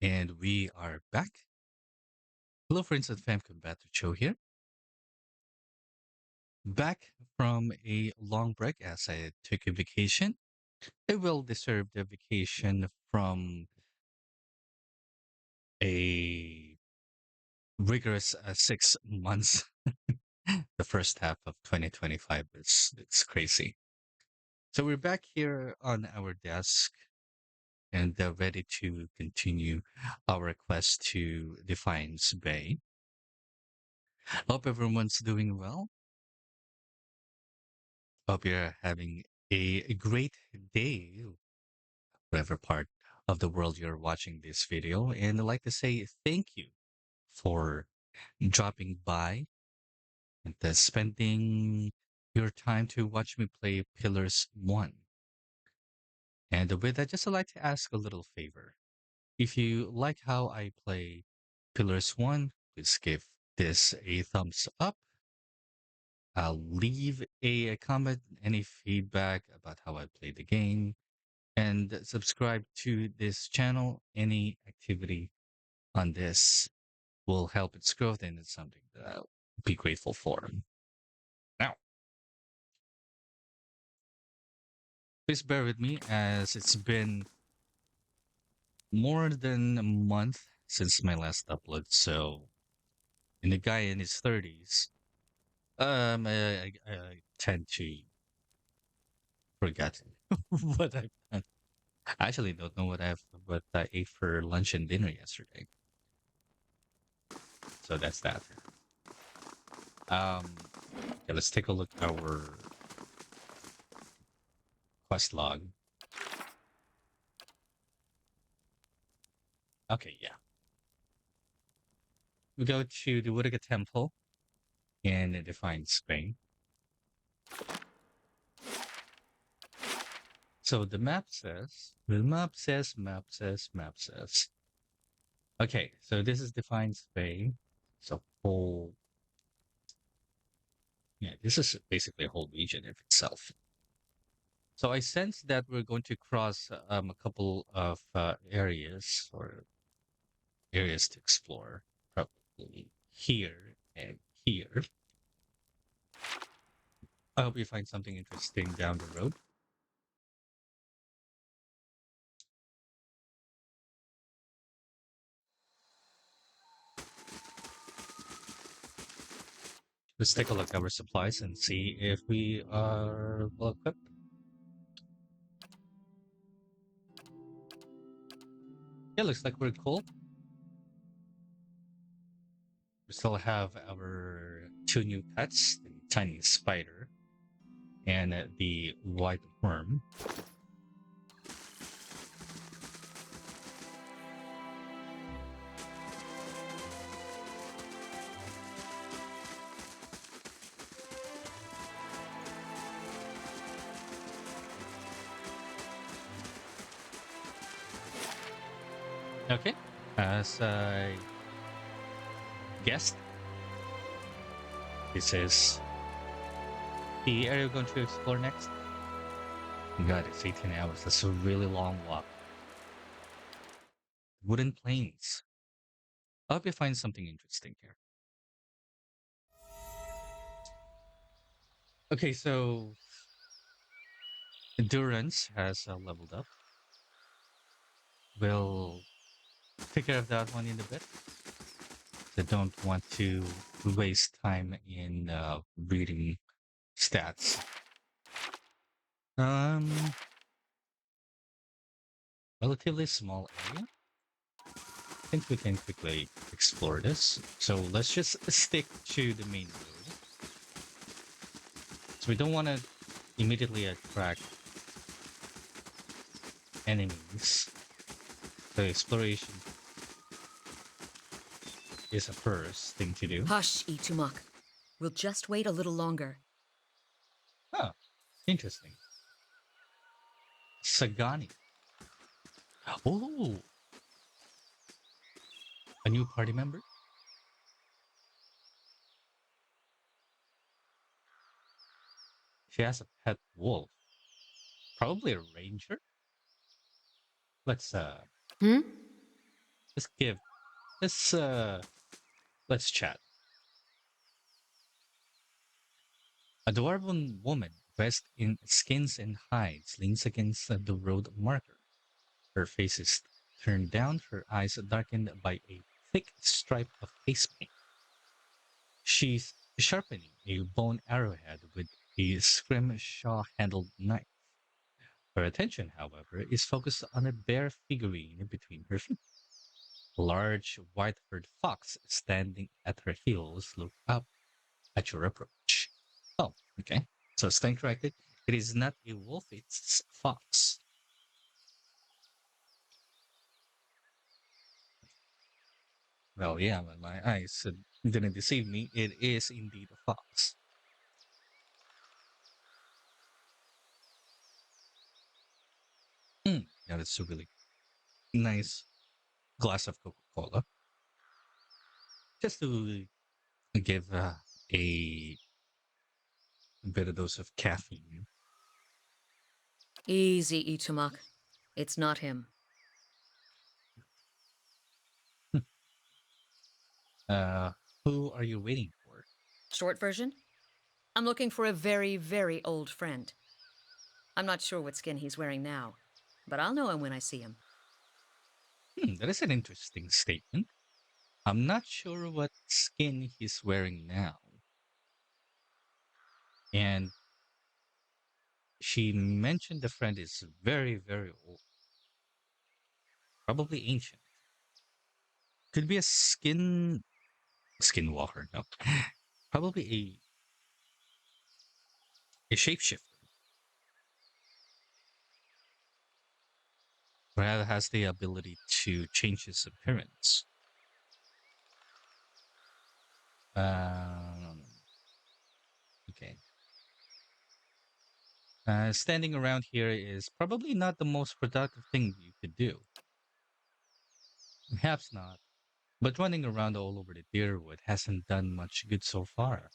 And we are back. Hello, friends and fam, CombatlerJoe here. Back from a long break as I took a vacation. A well-deserved vacation from a rigorous 6 months. The first half of 2025 it's crazy. So we're back here on our desk and ready to continue our quest to Defiance Bay. Hope everyone's doing well. Hope you're having a great day, whatever part of the world you're watching this video. And I'd like to say thank you for dropping by and spending your time to watch me play Pillars 1. And with that, just I'd like to ask a little favor. If you like how I play Pillars 1, please give this a thumbs up. Leave a comment, any feedback about how I play the game, and subscribe to this channel. Any activity on this will help its growth, and it's something that I'll be grateful for. Now, please bear with me as it's been more than a month since my last upload. So, in a guy in his 30s, I tend to forget what I've done. I actually don't know what I ate for lunch and dinner yesterday. So that's that. Okay, let's take a look at our quest log. Okay, yeah. We go to the Wuriga Temple in Defiance Bay. So the map says. Okay, so this is Defiance Bay. So whole, yeah, this is basically a whole region of itself. So I sense that we're going to cross a couple of areas or areas to explore, probably here and here. I hope you find something interesting down the road. Let's take a look at our supplies and see if we are well equipped. Yeah, looks like we're cool. We still have our two new pets, the tiny spider and the white worm. Okay, as I guessed, this is the area we're going to explore next. God, it's 18 hours. That's a really long walk. Wooden planes. I hope you find something interesting here. Okay, so endurance has leveled up. We'll take care of that one in a bit. I don't want to waste time in reading stats. Um, Relatively small area. I think we can quickly explore this. So let's just stick to the main road. So we don't want to immediately attract enemies. The exploration is a first thing to do. Hush, Itumak. We'll just wait a little longer. Oh, interesting. Sagani. Oh, a new party member? She has a pet wolf. Probably a ranger? Let's uh Hmm? let's give let's uh let's chat. A dwarven woman dressed in skins and hides leans against the road marker. Her face is turned down, her eyes darkened by a thick stripe of face paint. She's sharpening a bone arrowhead with a scrimshaw handled knife. Her attention, however, is focused on a bare figurine between her feet. A large white-furred fox standing at her heels look up at your approach. Oh, okay. So stand corrected. It is not a wolf, it's a fox. Well, yeah, but my eyes didn't deceive me. It is indeed a fox. Yeah, that's a really nice glass of Coca-Cola. Just to give a bit of dose of caffeine. Easy, Itumak. It's not him. Uh, who are you waiting for? Short version? I'm looking for a very, very old friend. I'm not sure what skin he's wearing now, but I'll know him when I see him. That is an interesting statement. I'm not sure what skin he's wearing now. And she mentioned the friend is very, very old, probably ancient. Could be a skinwalker, no. Probably a shapeshifter. Brad has the ability to change his appearance. Um, okay. Standing around here is probably not the most productive thing you could do. Perhaps not. But running around all over the Deerwood hasn't done much good so far.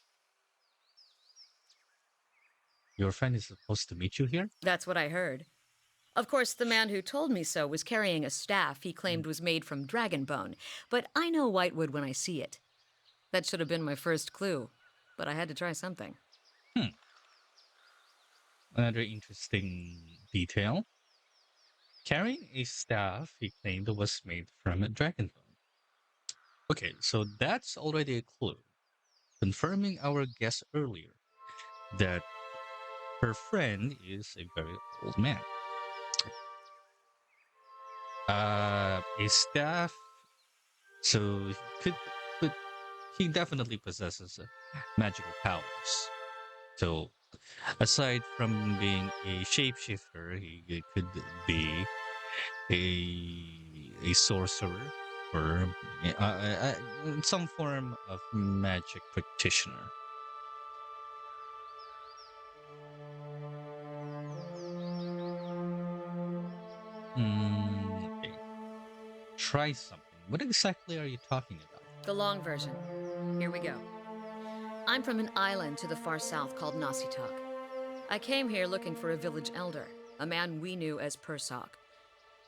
Your friend is supposed to meet you here? That's what I heard. Of course, the man who told me so was carrying a staff he claimed was made from dragon bone, but I know whitewood when I see it. That should have been my first clue, but I had to try something. Hmm. Another interesting detail. Carrying a staff he claimed was made from a dragon bone. Okay, so that's already a clue, confirming our guess earlier that her friend is a very old man. A staff, so but he definitely possesses magical powers. So aside from being a shapeshifter, he could be a sorcerer or some form of magic practitioner. Okay. Try something. What exactly are you talking about? The long version. Here we go. I'm from an island to the far south called Nasitak. I came here looking for a village elder, a man we knew as Persok.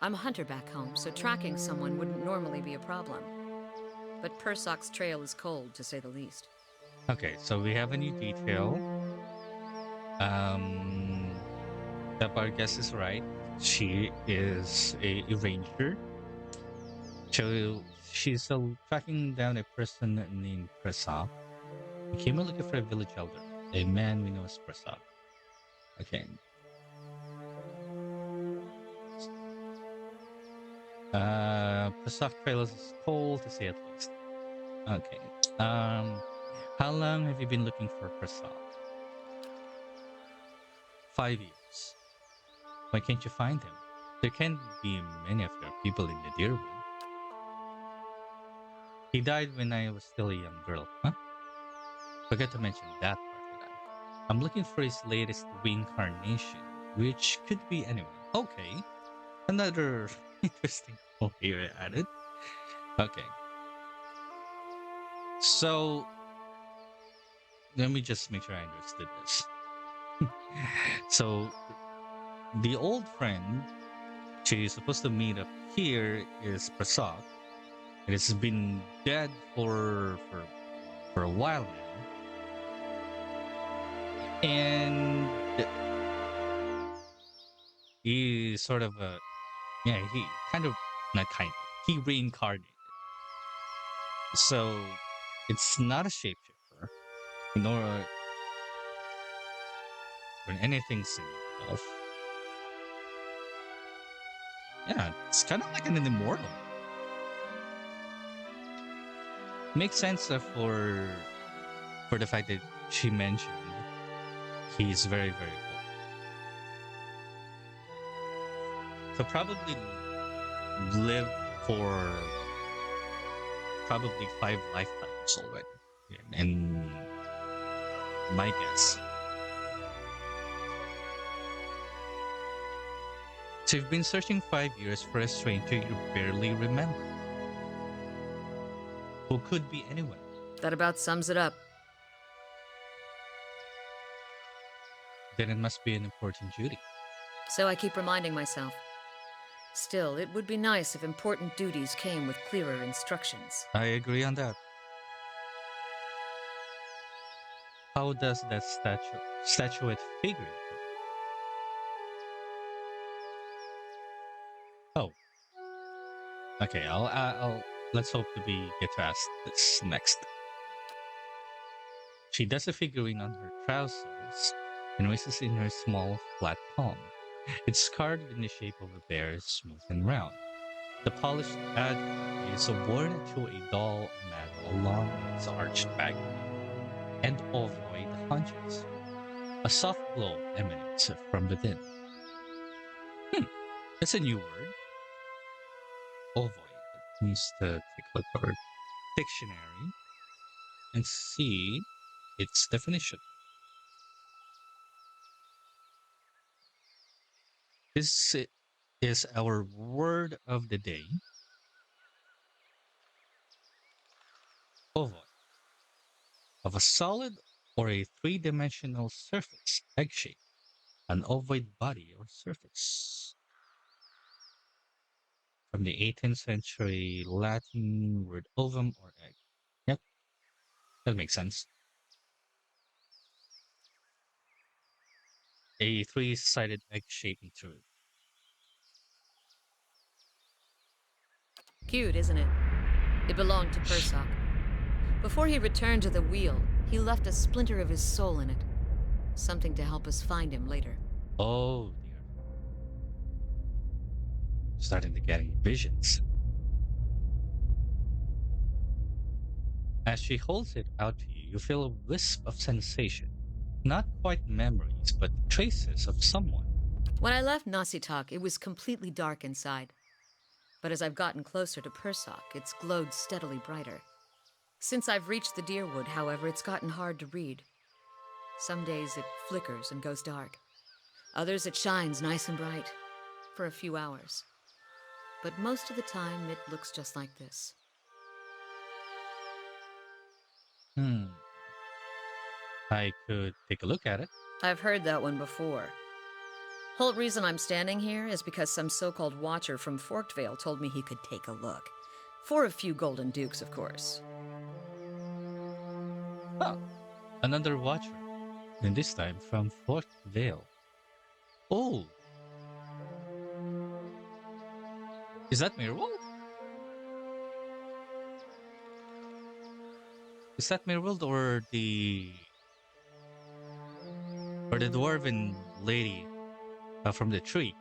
I'm a hunter back home, so tracking someone wouldn't normally be a problem. But Persok's trail is cold, to say the least. Okay, so we have a new detail. Um, that our guess is right. She is a ranger. So she's tracking down a person named Prasad. We came looking for a village elder, a man we know as Prasad. Okay. Prasad trail is cold to say at least. Okay. Um, how long have you been looking for Prasad? 5 years. Why can't you find him? There can't be many of your people in the Deerwood. He died when I was still a young girl. Huh? Forgot to mention that part, did I? I'm looking for his latest reincarnation, which could be anyone. Okay, another interesting point here added. Okay, so let me just make sure I understood this. So the old friend she's supposed to meet up here is Prasad, It has been dead for a while now, and he sort of he kind of not kind of he reincarnated. So it's not a shapeshifter, nor or anything similar. Yeah, it's kind of like an immortal. Makes sense for the fact that she mentioned he's very very old. So probably lived for probably 5 lifetimes already. Yeah, and my guess. So you've been searching 5 years for a stranger you barely remember, who could be anyone. That about sums it up. Then it must be an important duty. So I keep reminding myself. Still, it would be nice if important duties came with clearer instructions. I agree on that. How does that statuette figure into it? Oh, okay. I'll let's hope to be get to ask this next. She does a figurine on her trousers and raises in her small flat palm. It's carved in the shape of a bear, smooth and round. The polished edge is awarded to a dull metal along its arched back and ovoid haunches. A soft glow emanates from within. Hmm, that's a new word. Ovoid. It means to take a look at our dictionary and see its definition. This is our word of the day. Ovoid. Of a solid or a three-dimensional surface, egg shape, an ovoid body or surface. From the 18th century Latin word ovum or egg. Yep, that makes sense. A three-sided egg-shaped material. Cute, isn't it? It belonged to Persok. Before he returned to the wheel, he left a splinter of his soul in it. Something to help us find him later. Oh dear, starting to getting visions. As she holds it out to you, you feel a wisp of sensation. Not quite memories, but traces of someone. When I left Nasitak, it was completely dark inside. But as I've gotten closer to Persok, it's glowed steadily brighter. Since I've reached the Deerwood, however, it's gotten hard to read. Some days it flickers and goes dark. Others it shines nice and bright, for a few hours. But most of the time it looks just like this. Hmm, I could take a look at it. I've heard that one before. Whole reason I'm standing here is because some so-called watcher from Forkvale told me he could take a look. For a few golden dukes, of course. Oh, another watcher, and this time from Fort Vale. Oh, is that Mirwald? Is that Mirwald or the dwarven lady from the tree?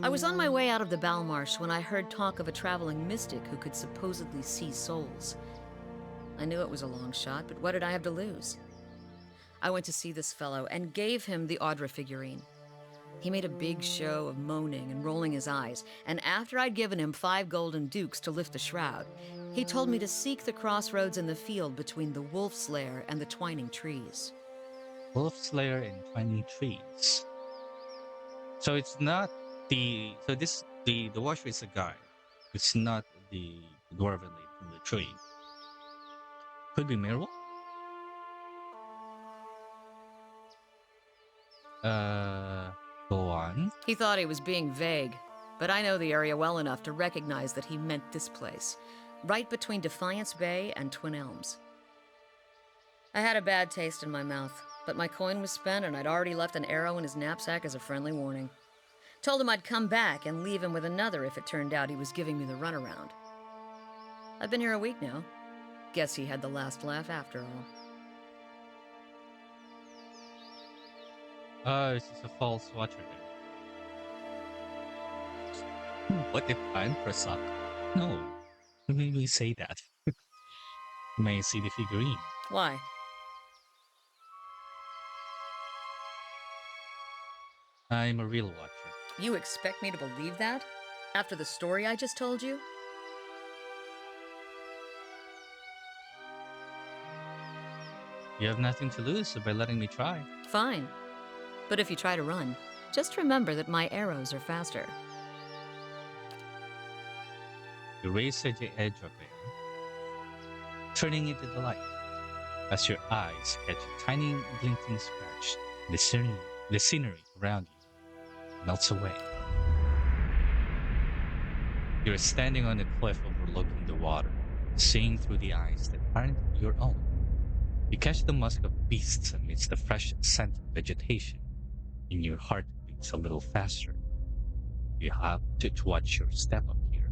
I was on my way out of the Balmarsh when I heard talk of a traveling mystic who could supposedly see souls. I knew it was a long shot, but what did I have to lose? I went to see this fellow and gave him the Audra figurine. He made a big show of moaning and rolling his eyes, and after I'd given him 5 golden dukes to lift the shroud, he told me to seek the crossroads in the field between the wolf's lair and the twining trees. Wolf Slayer and Twining Trees. So it's not the washer is a guy. It's not the dwarven lady from the tree. Could be Mirwald. Uh, go on. He thought he was being vague. but I know the area well enough to recognize that he meant this place, right between Defiance Bay and Twin Elms. I had a bad taste in my mouth, but my coin was spent and I'd already left an arrow in his knapsack as a friendly warning. Told him I'd come back and leave him with another if it turned out he was giving me the runaround. I've been here a week now. Guess he had the last laugh after all. This is a false watcher then. What if I'm Prasak? No, we say that. You may see the figurine. Why? I'm a real watcher. You expect me to believe that? After the story I just told you? You have nothing to lose by letting me try. Fine. But if you try to run, just remember that my arrows are faster. You race the edge of it, turning it to the light. As your eyes catch a tiny glinting scratch, the scenery around you melts away. You're standing on a cliff overlooking the water, seeing through the eyes that aren't your own. You catch the musk of beasts amidst the fresh scent of vegetation, and your heart beats a little faster. You have to watch your step up here.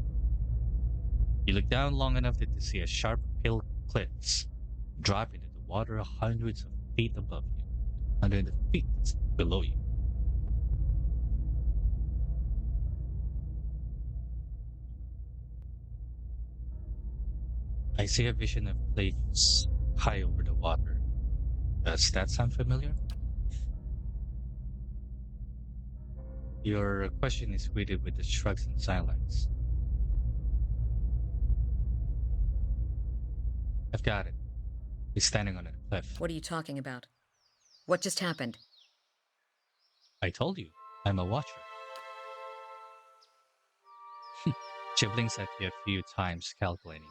You look down long enough to see a sharp hill cliffs drop into the water hundreds of feet above you, hundreds of feet below you. I see a vision of plains high over the water. Does that sound familiar? Your question is greeted with the shrugs and silence. I've got it. He's standing on a cliff. What are you talking about? What just happened? I told you, I'm a watcher. She blinks at you a few times, calculating.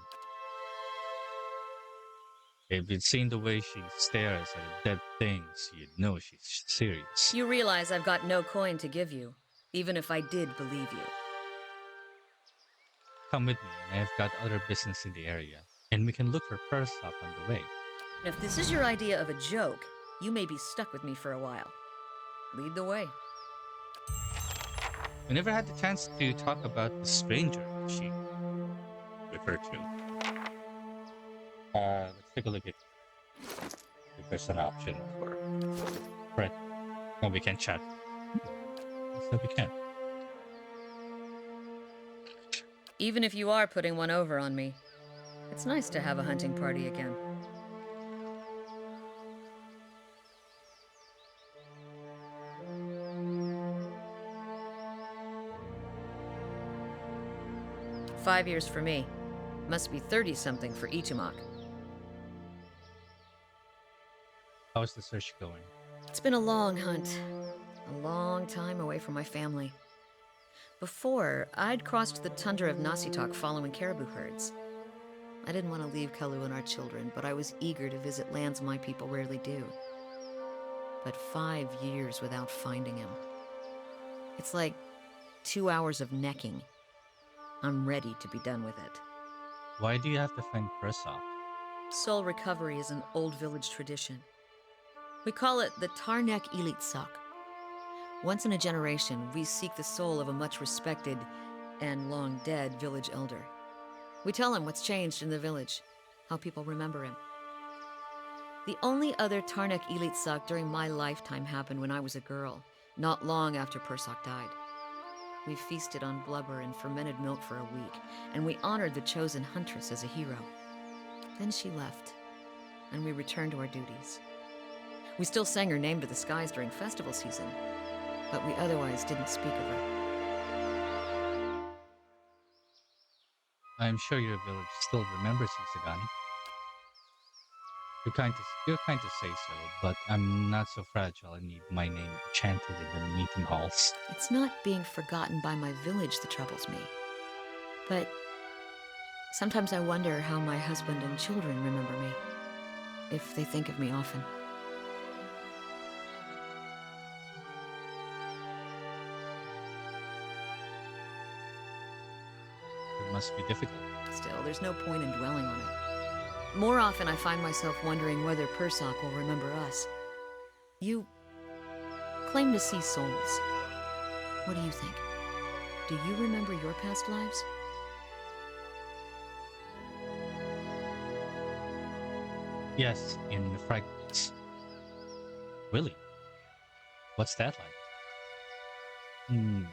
If you'd seen the way she stares at dead things, you'd know she's serious. You realize I've got no coin to give you, even if I did believe you. Come with me, and I've got other business in the area, and we can look for purse up on the way. And if this is your idea of a joke, you may be stuck with me for a while. Lead the way. We never had the chance to talk about the stranger she referred to. Let's take a look at if there's an option for Fred. No, we can chat. So we can. Even if you are putting one over on me, it's nice to have a hunting party again. "5 years for me. Must be 30-something for Ichimak. How's the search going? It's been a long hunt. A long time away from my family. Before, I'd crossed the tundra of Nasitok following caribou herds. I didn't want to leave Kalu and our children, but I was eager to visit lands my people rarely do. But 5 years without finding him. It's like 2 hours of necking. I'm ready to be done with it. Why do you have to find Persop? Soul recovery is an old village tradition. We call it the Tarnek Ilitsak. Once in a generation, we seek the soul of a much respected and long dead village elder. We tell him what's changed in the village, how people remember him. The only other Tarnek Ilitsak during my lifetime happened when I was a girl, not long after Persak died. We feasted on blubber and fermented milk for a week, and we honored the chosen huntress as a hero. Then she left, and we returned to our duties. We still sang her name to the skies during festival season, but we otherwise didn't speak of her. I'm sure your village still remembers you, Sagani. You're kind to say so, but I'm not so fragile and need my name chanted in the meeting halls. It's not being forgotten by my village that troubles me. But sometimes I wonder how my husband and children remember me, if they think of me often. must be difficult. Still, there's no point in dwelling on it. More often, I find myself wondering whether Persok will remember us. You claim to see souls. What do you think? Do you remember your past lives? Yes, in fragments. Really? What's that like? Hmm.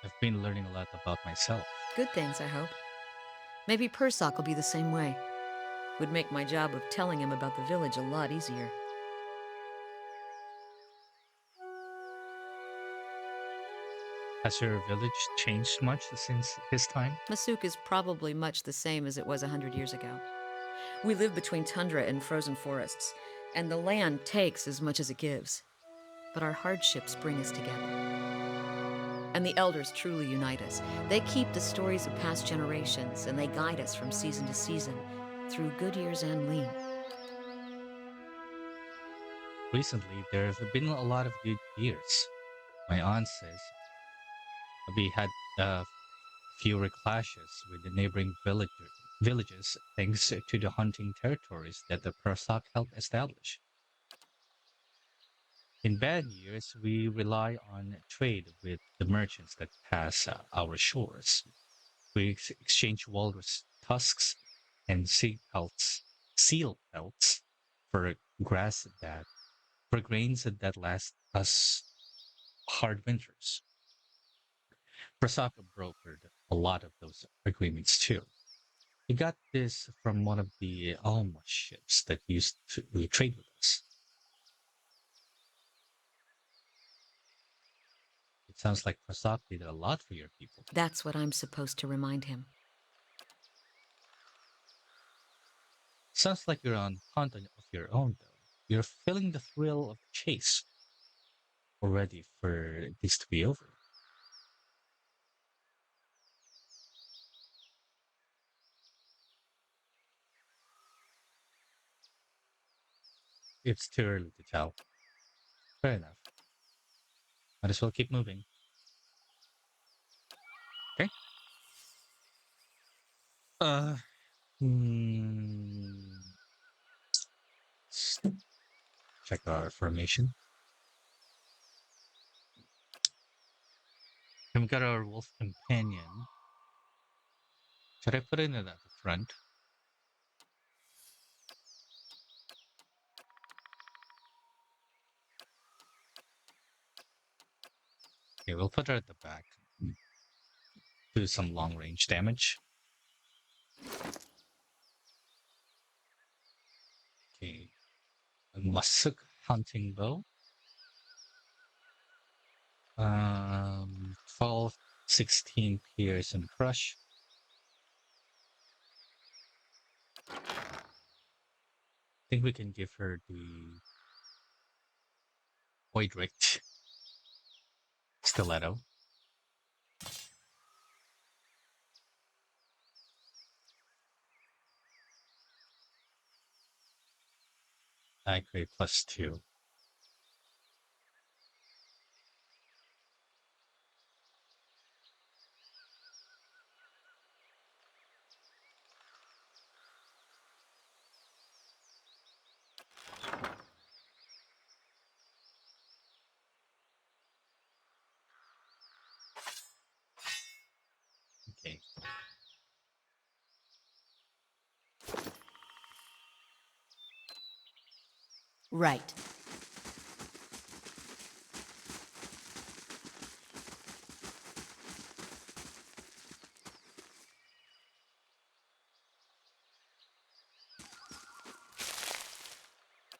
I've been learning a lot about myself. Good things, I hope. Maybe Persok will be the same way. Would make my job of telling him about the village a lot easier. Has your village changed much since his time? Masuk is probably much the same as it was 100 years ago. We live between tundra and frozen forests, and the land takes as much as it gives. But our hardships bring us together. And the elders truly unite us. They keep the stories of past generations, and they guide us from season to season, through good years and lean. Recently, there have been a lot of good years. My aunt says we had fewer clashes with the neighboring villages thanks to the hunting territories that the Prasok helped establish. In bad years, we rely on trade with the merchants that pass our shores. We exchange walrus tusks and seal pelts for grass that for grains that last us hard winters. Prasaka brokered a lot of those agreements too. He got this from one of the Alma ships that used to trade with us. It sounds like Prasak did a lot for your people. That's what I'm supposed to remind him. Sounds like you're on hunt of your own, though. You're feeling the thrill of the chase, or ready for this to be over. It's too early to tell. Fair enough. Might as well keep moving. Okay. Uh, hmm, let's check our formation. We've got our wolf companion. Should I put it at the front? Okay, we'll put her at the back. Do some long range damage. Okay. A Masuk hunting bow. 12, 16 pierce and crush. I think we can give her the Voidrict stiletto. I create +2. Okay. Right.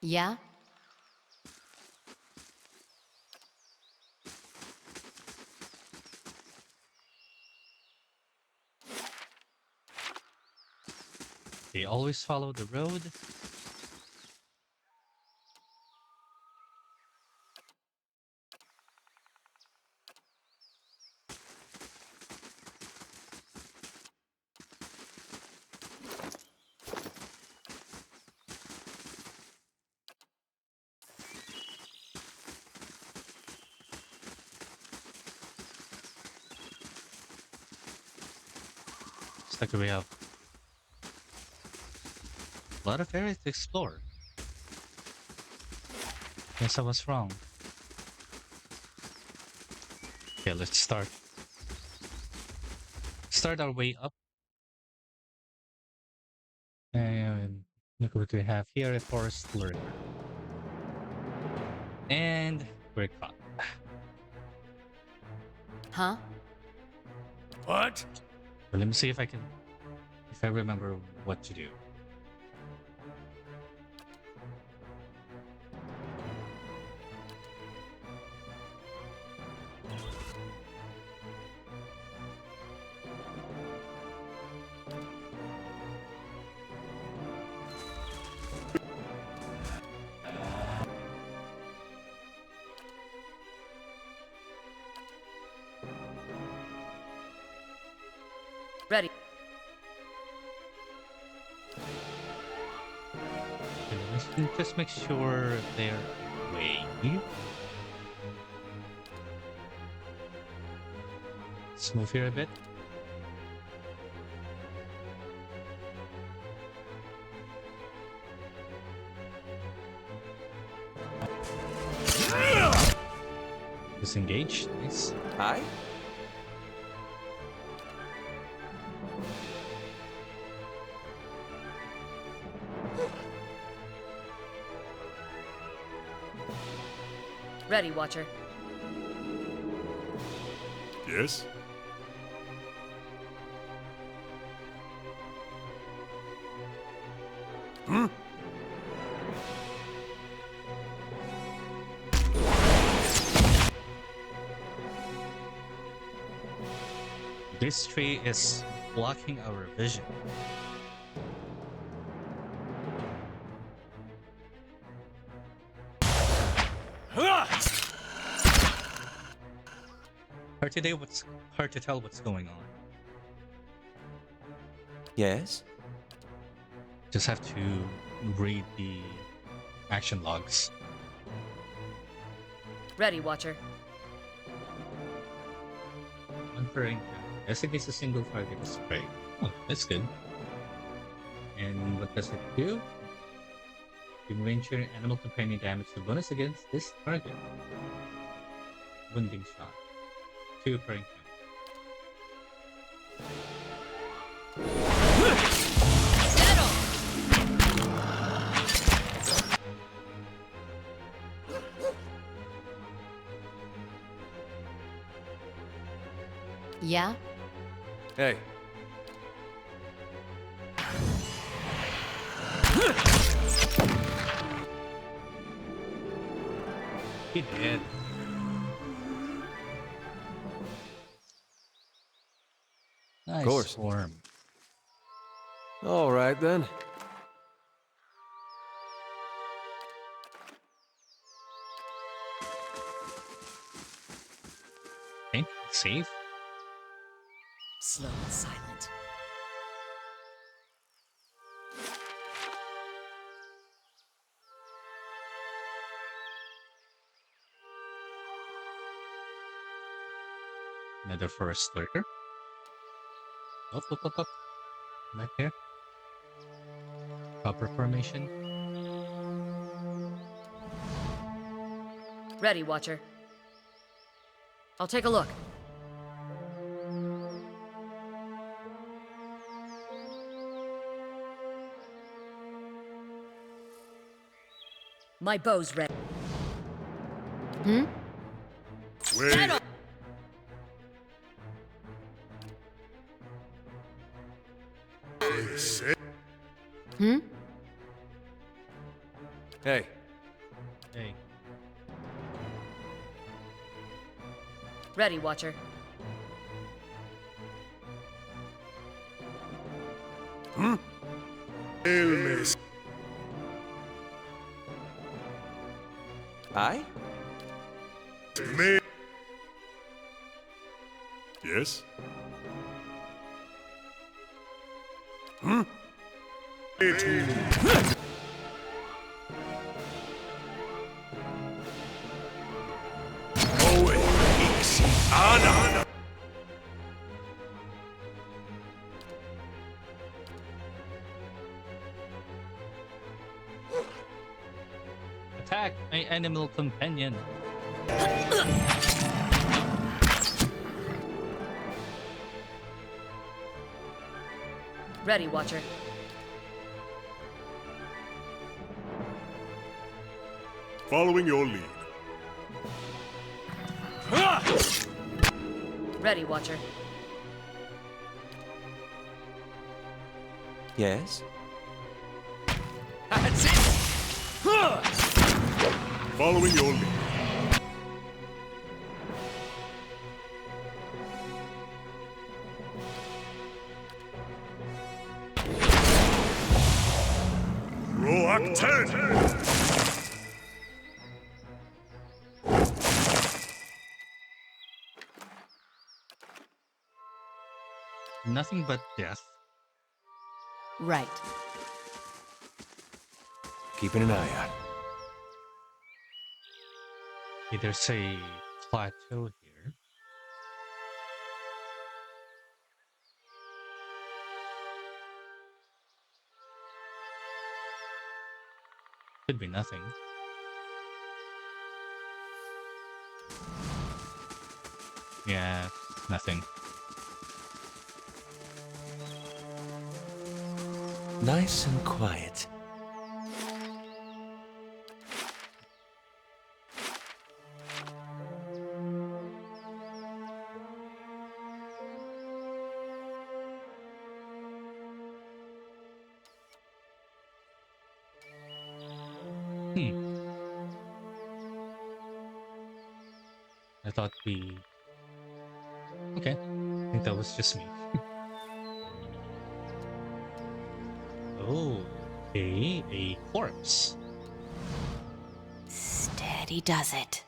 Yeah? They always follow the road. Looks like we have a lot of areas to explore. Guess I was wrong. Okay, let's start our way up. And look what we have here, a forest lurker. And we're caught. Huh? What? But let me see if I remember what to do. Ready. Okay, let's just make sure they're away. Let's move here a bit. Disengage. Nice. Hi? Ready, Watcher. Yes? Hmm? This tree is blocking our vision. Hard to tell what's going on. Yes? Just have to read the action logs. Ready, Watcher. One per encounter. Designates a single target to spray. Oh, that's good. And what does it do? You range your animal companion damage to bonus against this target. Wounding shot. 2 per encounter. Yeah? Hey. He did. Nice course. swarm. All right then. Okay, save. Slow and silent. Another forest lurker. Up. Back there. Proper formation. Ready, Watcher. I'll take a look. My bow's ready. Hmm? Wait. Settle! Hmm? Hey. Hey. Ready, Watcher. Hmm? Illness. I? Me. Yes? Hmm? Oh, Ixi, Anna. attack my animal companion. Ready, Watcher. Following your lead. Ready, Watcher. Yes? That's it! Following your lead. Roak 10! Nothing but death. Right. Keeping an eye out. Okay, there's a plateau here. Could be nothing. Yeah, nothing. Nice and quiet. I thought we... Okay, I think that was just me. Oh, okay, a corpse. Steady does it.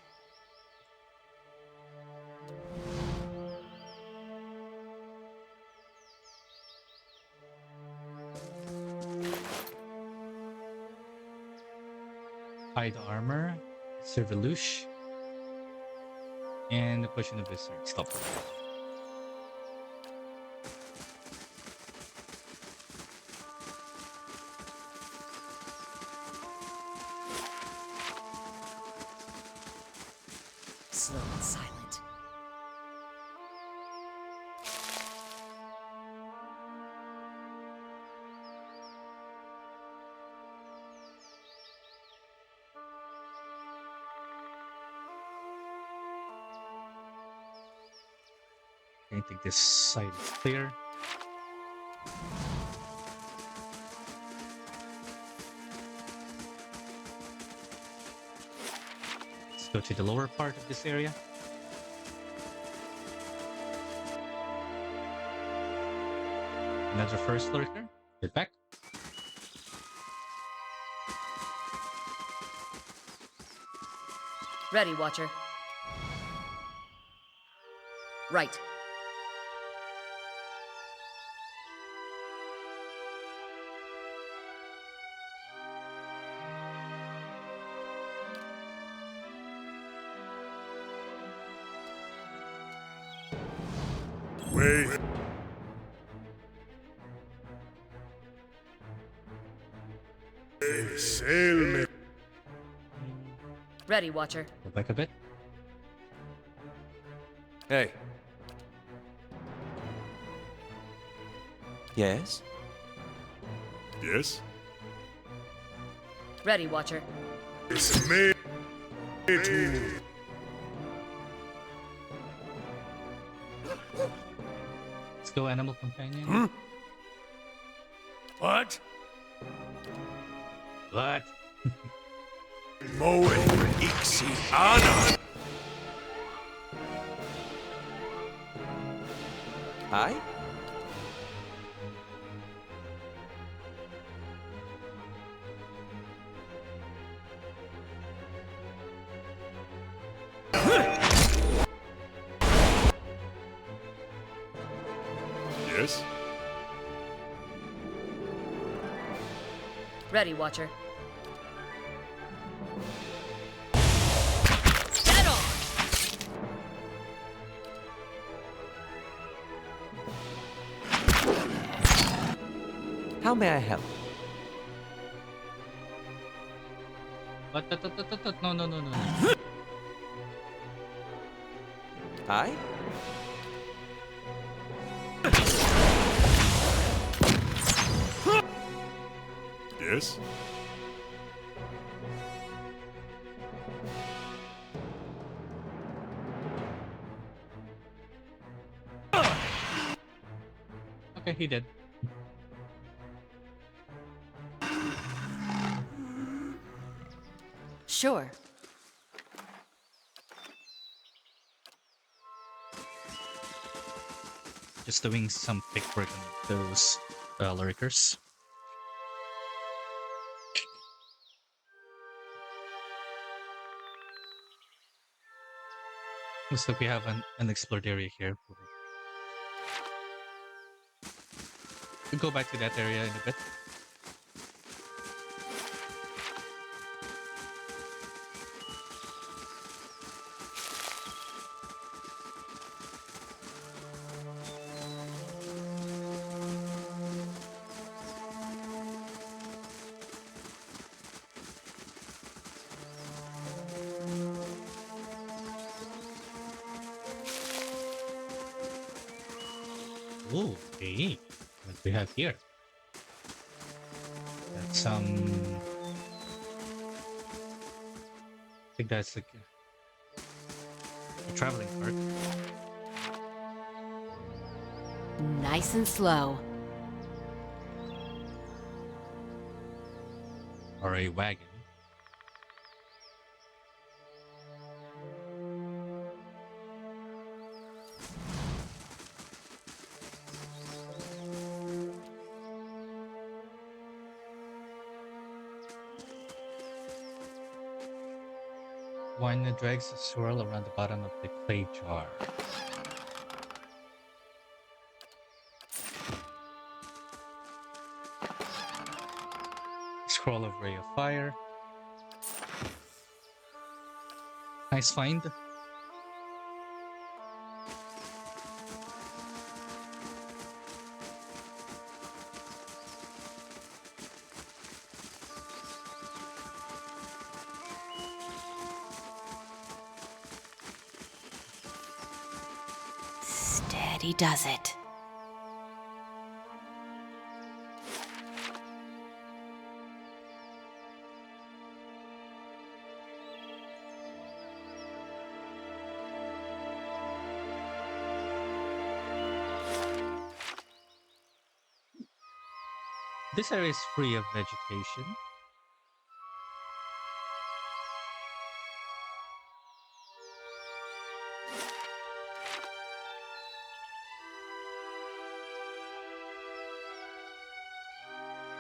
Hide armor, Servaluche, and the potion of this stop. Slow and silent. I think this side is clear. Let's go to the lower part of this area. Another first lurker. Get back. Ready, Watcher. Right. Wait. Sail me. Ready, Watcher. Go back a bit. Hey. Yes? Yes? Ready, Watcher. It's me. Let's go, animal companion. What? What? Moe Ixi Anna. Hi? Yes? Ready, Watcher. Dead on! How may I help? No, no, no, no, no. Aye? Yes? Okay, he did. Sure. Just doing some quick work on those lurkers. Looks like we have an unexplored area here. We'll go back to that area in a bit. Oh, hey, what we have here? That's some. I think that's like a traveling cart Nice and slow. or a wagon. One that drags a swirl around the bottom of the clay jar. Scroll of ray of fire. Nice find. Steady does it. This area is free of vegetation.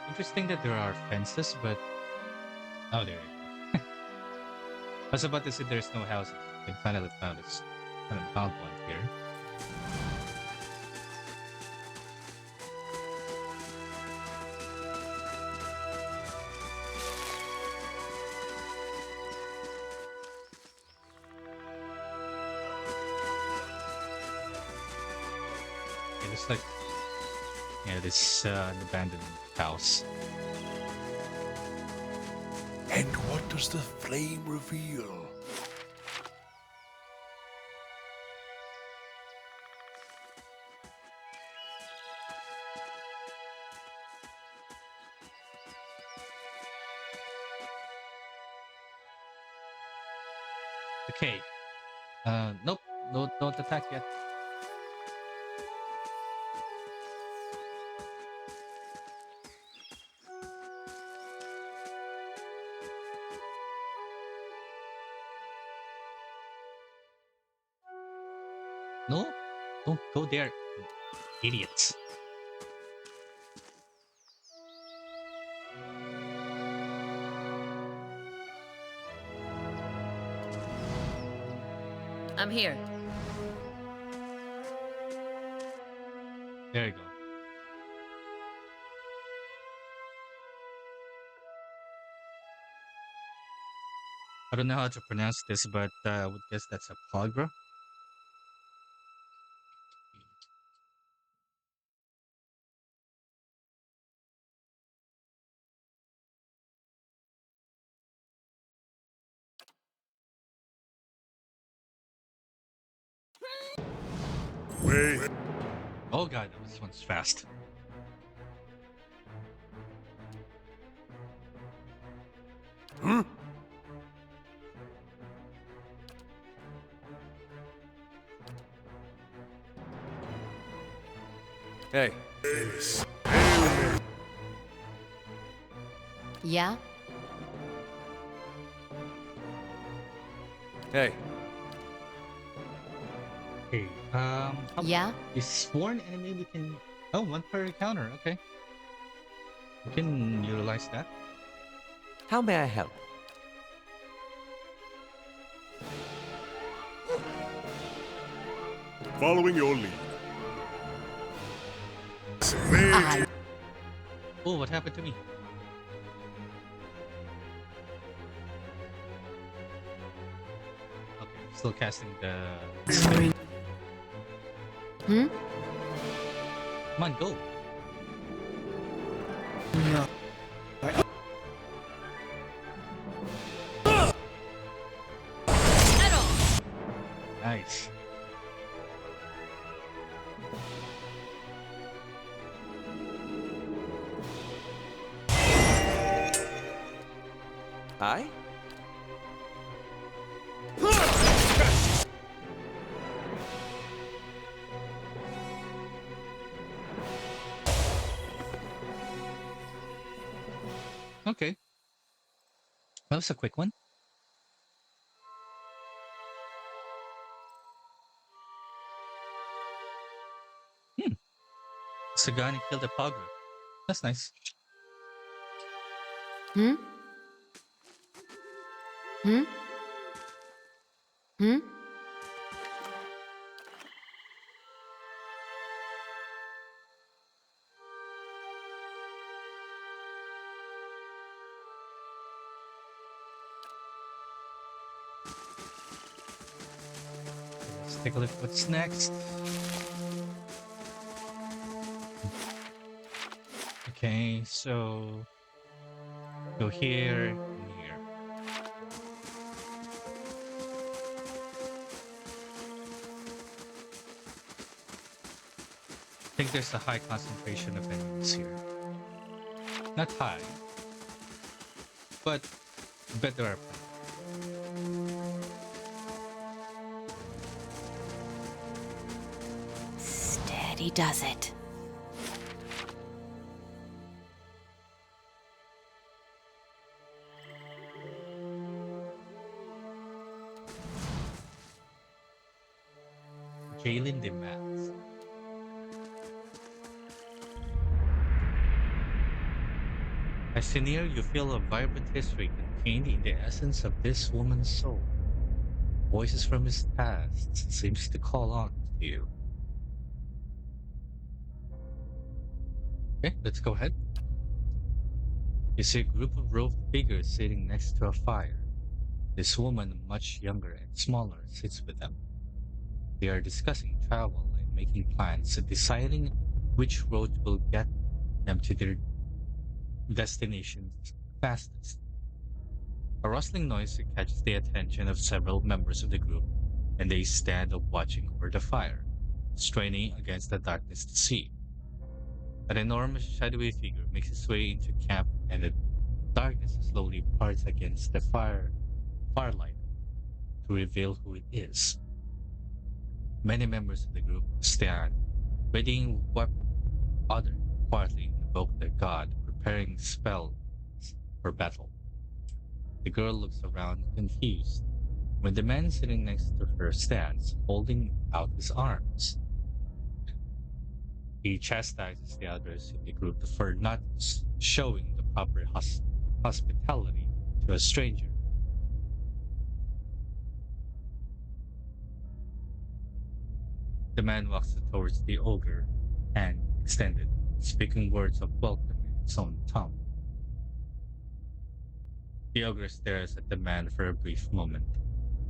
Interesting that there are fences, but oh, there you go. I was about to say there's no houses. I finally found this. Finally found one here. It looks like yeah, this an abandoned house. And what does the flame reveal? Okay. Nope. No, don't attack yet. No, don't go there, idiots. I'm here. There you go. I don't know how to pronounce this, but I would guess that's a pogra. way. Oh god, this one's fast. Hmm? Hey, Yes. Yeah? hey. Okay, how Yeah? is sworn enemy we can... Oh, one per encounter, okay. We can utilize that. How may I help? Following your lead. I. Oh, what happened to me? Okay, still casting the... Hmm? Come on, go. Nice. I? Okay, that was a quick one. Hmm, Sagani killed a Pogger. That's nice. Hmm? Hmm? Hmm? Let's take a look what's next. Okay, so go here and here. I think there's a high concentration of enemies here. Not high, but better are plenty. Steady does it. Jalen demands. As you near, you feel a vibrant history contained in the essence of this woman's soul. Voices from his past seems to call out to you. Okay, let's go ahead. You see a group of robed figures sitting next to a fire. This woman, much younger and smaller, sits with them. They are discussing travel and making plans, deciding which road will get them to their destinations fastest. A rustling noise catches the attention of several members of the group, and they stand up watching over the fire, straining against the darkness to see. An enormous shadowy figure makes its way into camp, and the darkness slowly parts against the firelight to reveal who it is. Many members of the group stand, readying weapons. Others quietly invoke their god, preparing spells for battle. The girl looks around confused when the man sitting next to her stands, holding out his arms. He chastises the others in the group for not showing the proper hospitality to a stranger. The man walks towards the ogre, hand extended, speaking words of welcome in its own tongue. The ogre stares at the man for a brief moment.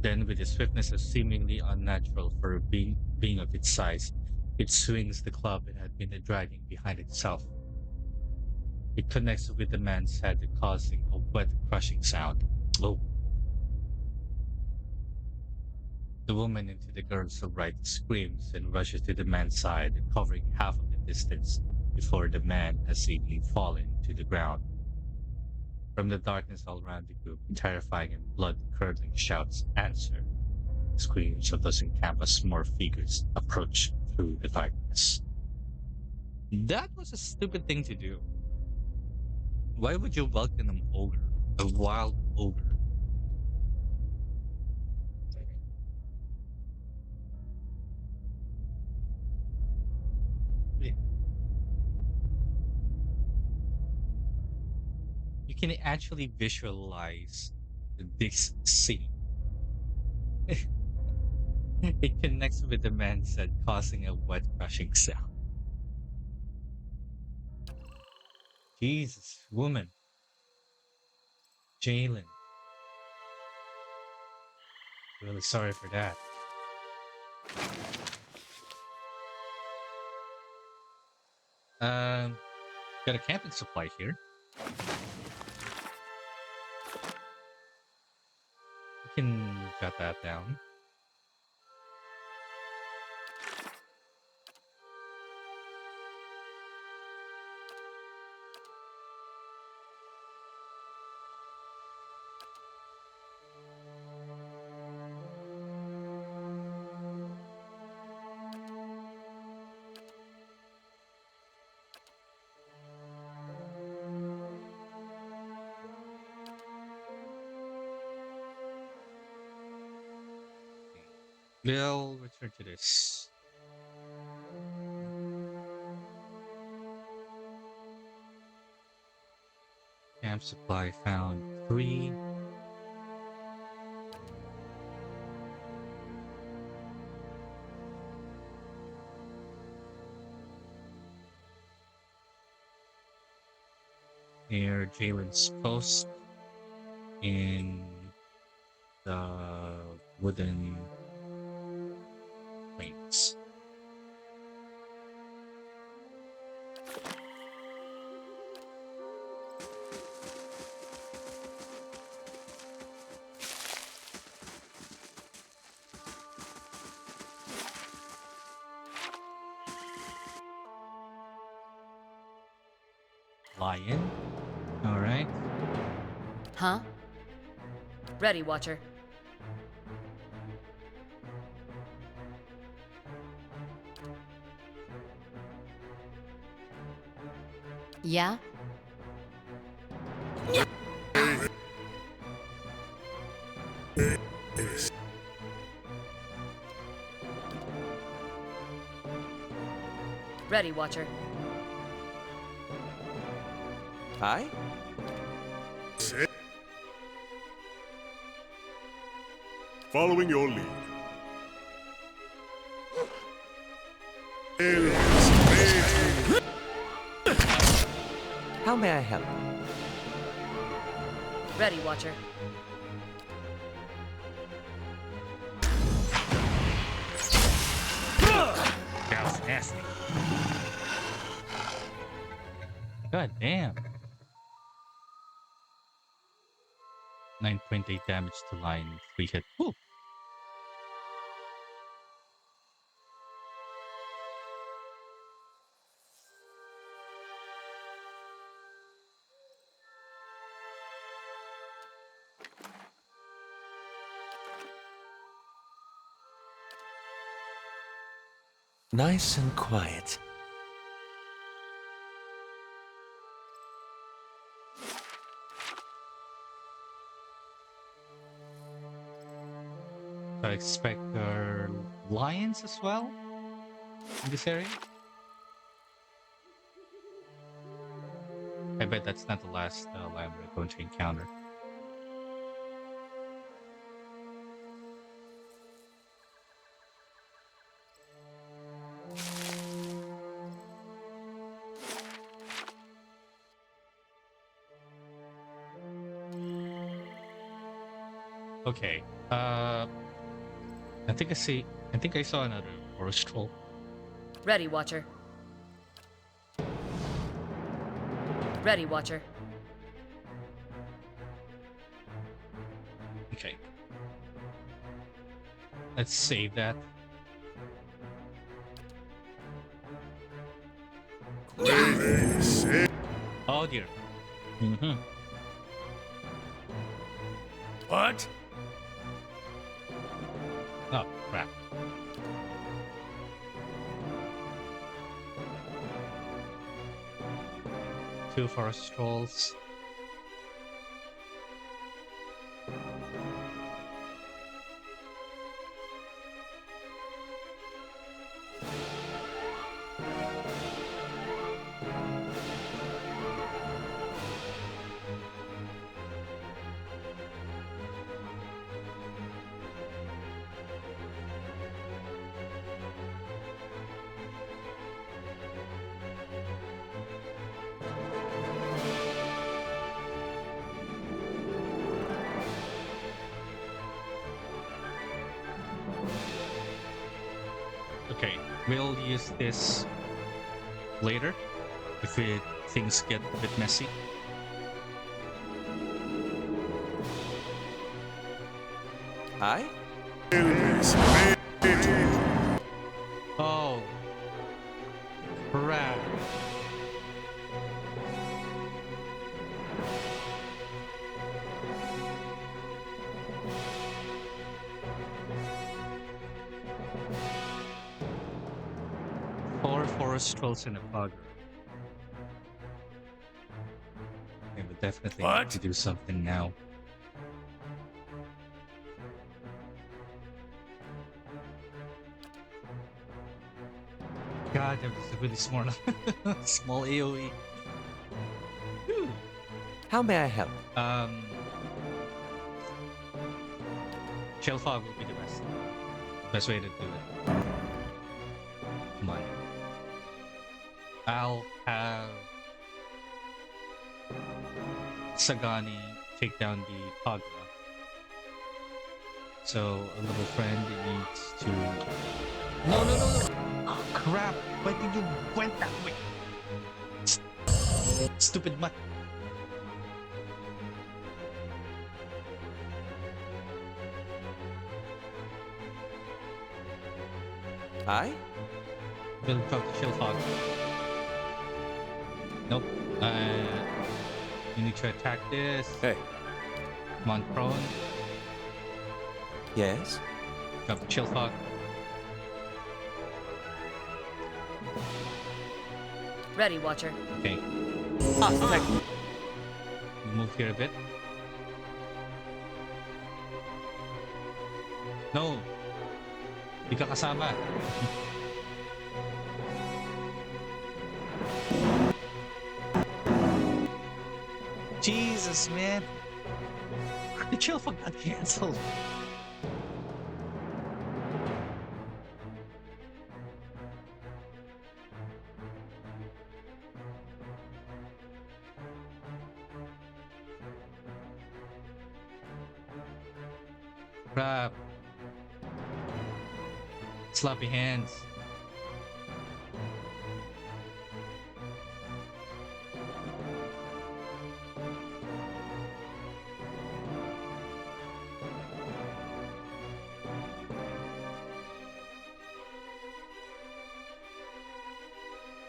Then, with the swiftness of seemingly unnatural for a being of its size, it swings the club it had been dragging behind itself. It connects with the man's head, causing a wet, crushing sound. Oh. The woman into the girl's right screams and rushes to the man's side, covering half of the distance before the man has safely fallen to the ground. From the darkness all around the group, terrifying and blood-curdling shouts answer screams of those in camp as more figures approach through the darkness. That was a stupid thing to do. Why would you welcome an ogre, a wild ogre? You can actually visualize this scene. It connects with the man said, causing a wet crushing sound. Jesus, woman, Jalen, really sorry for that. Um, got a camping supply here. We can jot that down. We'll return to this. Camp supply found 3. Near Jalen's post in the wooden plates. Lion. All right. Huh? Ready, Watcher. Yeah? Ready, Watcher. Aye? Following your lead. How may I help? Ready, Watcher. That was nasty. God damn. 9.8 damage to line, 3 hit. Woo. Nice and quiet. So I expect lions as well in this area. I bet that's not the last lion we're going to encounter. Okay. I think I see. I think I saw another forest troll. Ready, Watcher. Ready, Watcher. Okay. Let's save that. Oh dear. Mm-hmm. What? Oh crap. Two forest trolls. Okay, we'll use this later if things get a bit messy. Aye? Oh, crap. Four forest trolls and a fogger. Okay, we definitely need What? to do something now. God, this is really small. Small AoE. Whew. How may I help? Shell fog will be the best. Best way to do it. Come on. I'll have Sagani take down the Pagla. So a little friend needs to. No, no, no, no! Oh, crap! Why did you went that way? Stupid mutt. Aye? We'll drop the chill fog. Nope. You need to attack this. Hey. Come on, prone. Yes? Drop the chill fog. Ready, Watcher. Okay. Ah, thank you. We move here a bit. No! Di ka kasama. Jesus, man! The chill fog got cancelled. Crap. Sloppy hands.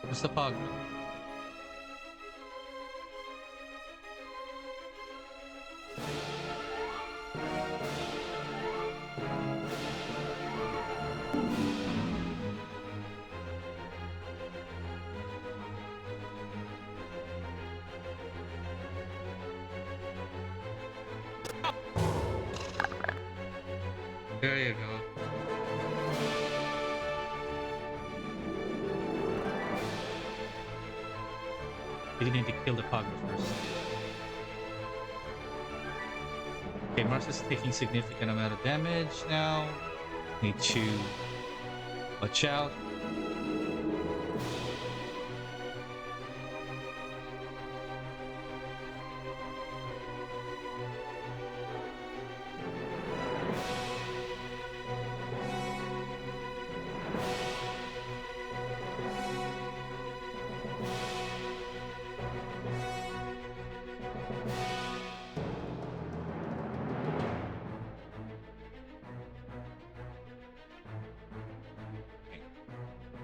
Where's the pug? There you go. You need to kill the pug first. Okay, Mars is taking significant amount of damage now. Need to watch out.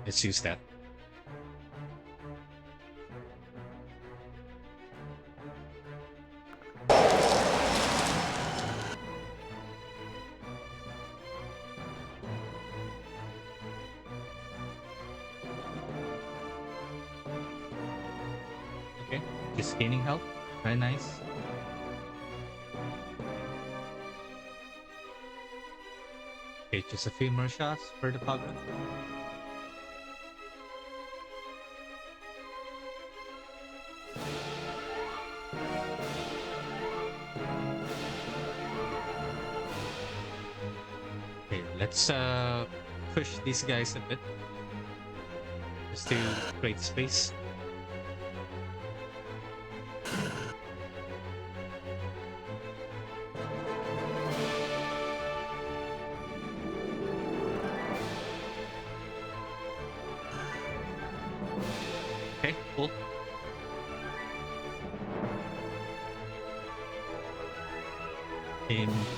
Let's use that. Okay, just gaining health. Very nice. Okay, just a few more shots for the Pogba. Okay, let's push these guys a bit just to create space. Okay, cool.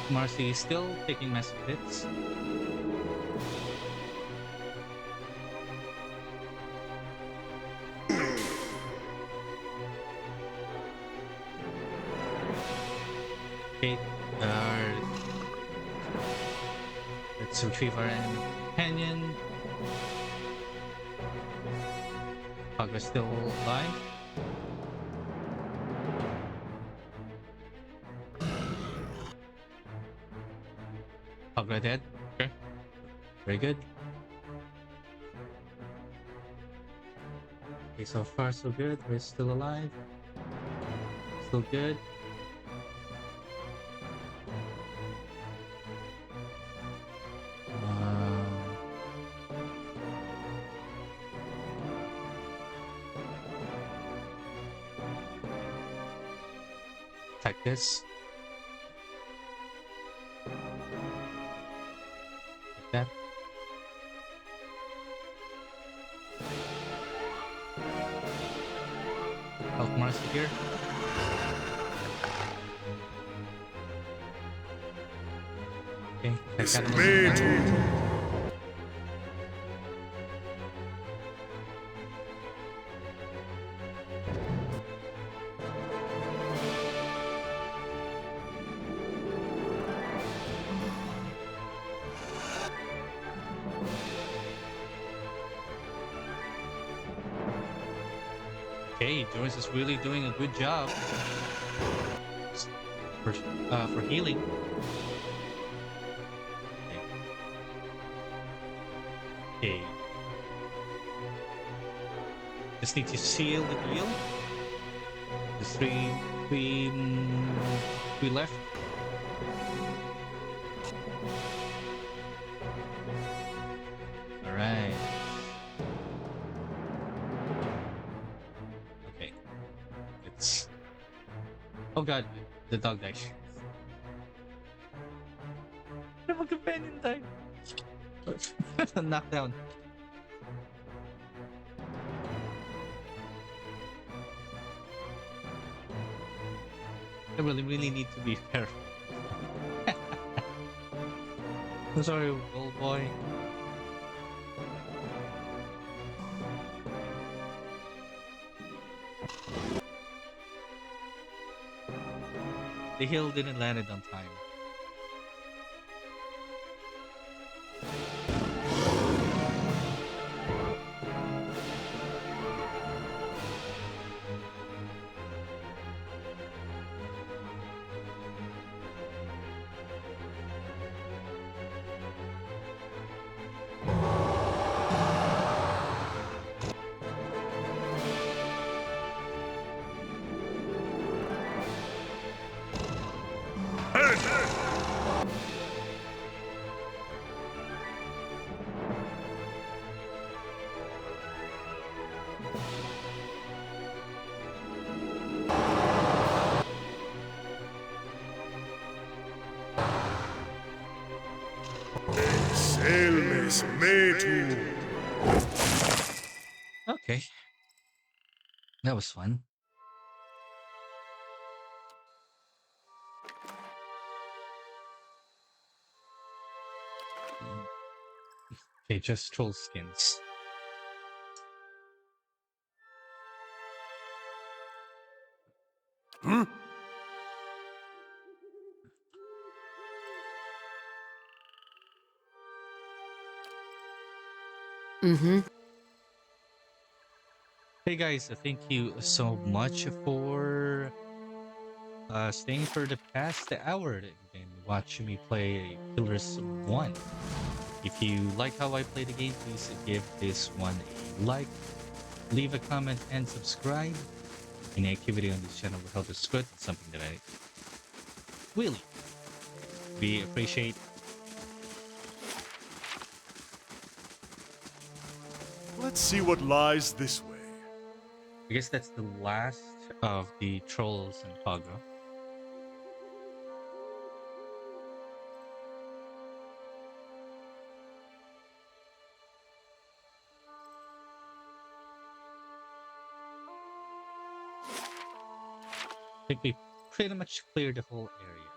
Marcy is still taking massive hits. Okay, let's retrieve our enemy companion. Pogba's still alive. Pogba dead. Okay, very good. Okay, so far so good. We're still alive. Still good. Um, Attack this. Like that. Help Marcy here. Okay, attack animals again. Okay, Joyce is really doing a good job for healing. Okay. Okay. Just need to seal the deal. There's three left. All right. Okay. It's. Oh god, the dog died. The companion died. Knockdown. I really need to be careful. I'm sorry, old boy. The heal didn't land it on time. Selmes metu. Okay, that was fun. Okay, just troll skins. Mm-hmm. Hey guys, thank you so much for staying for the past hour and watching me play Pillars 1. If you like how I play the game, please give this one a like, leave a comment, and subscribe. Any activity on this channel will help us grow. It's something that I really we appreciate. Let's see what lies this way. I guess that's the last of the trolls and Pago. I think we pretty much cleared the whole area.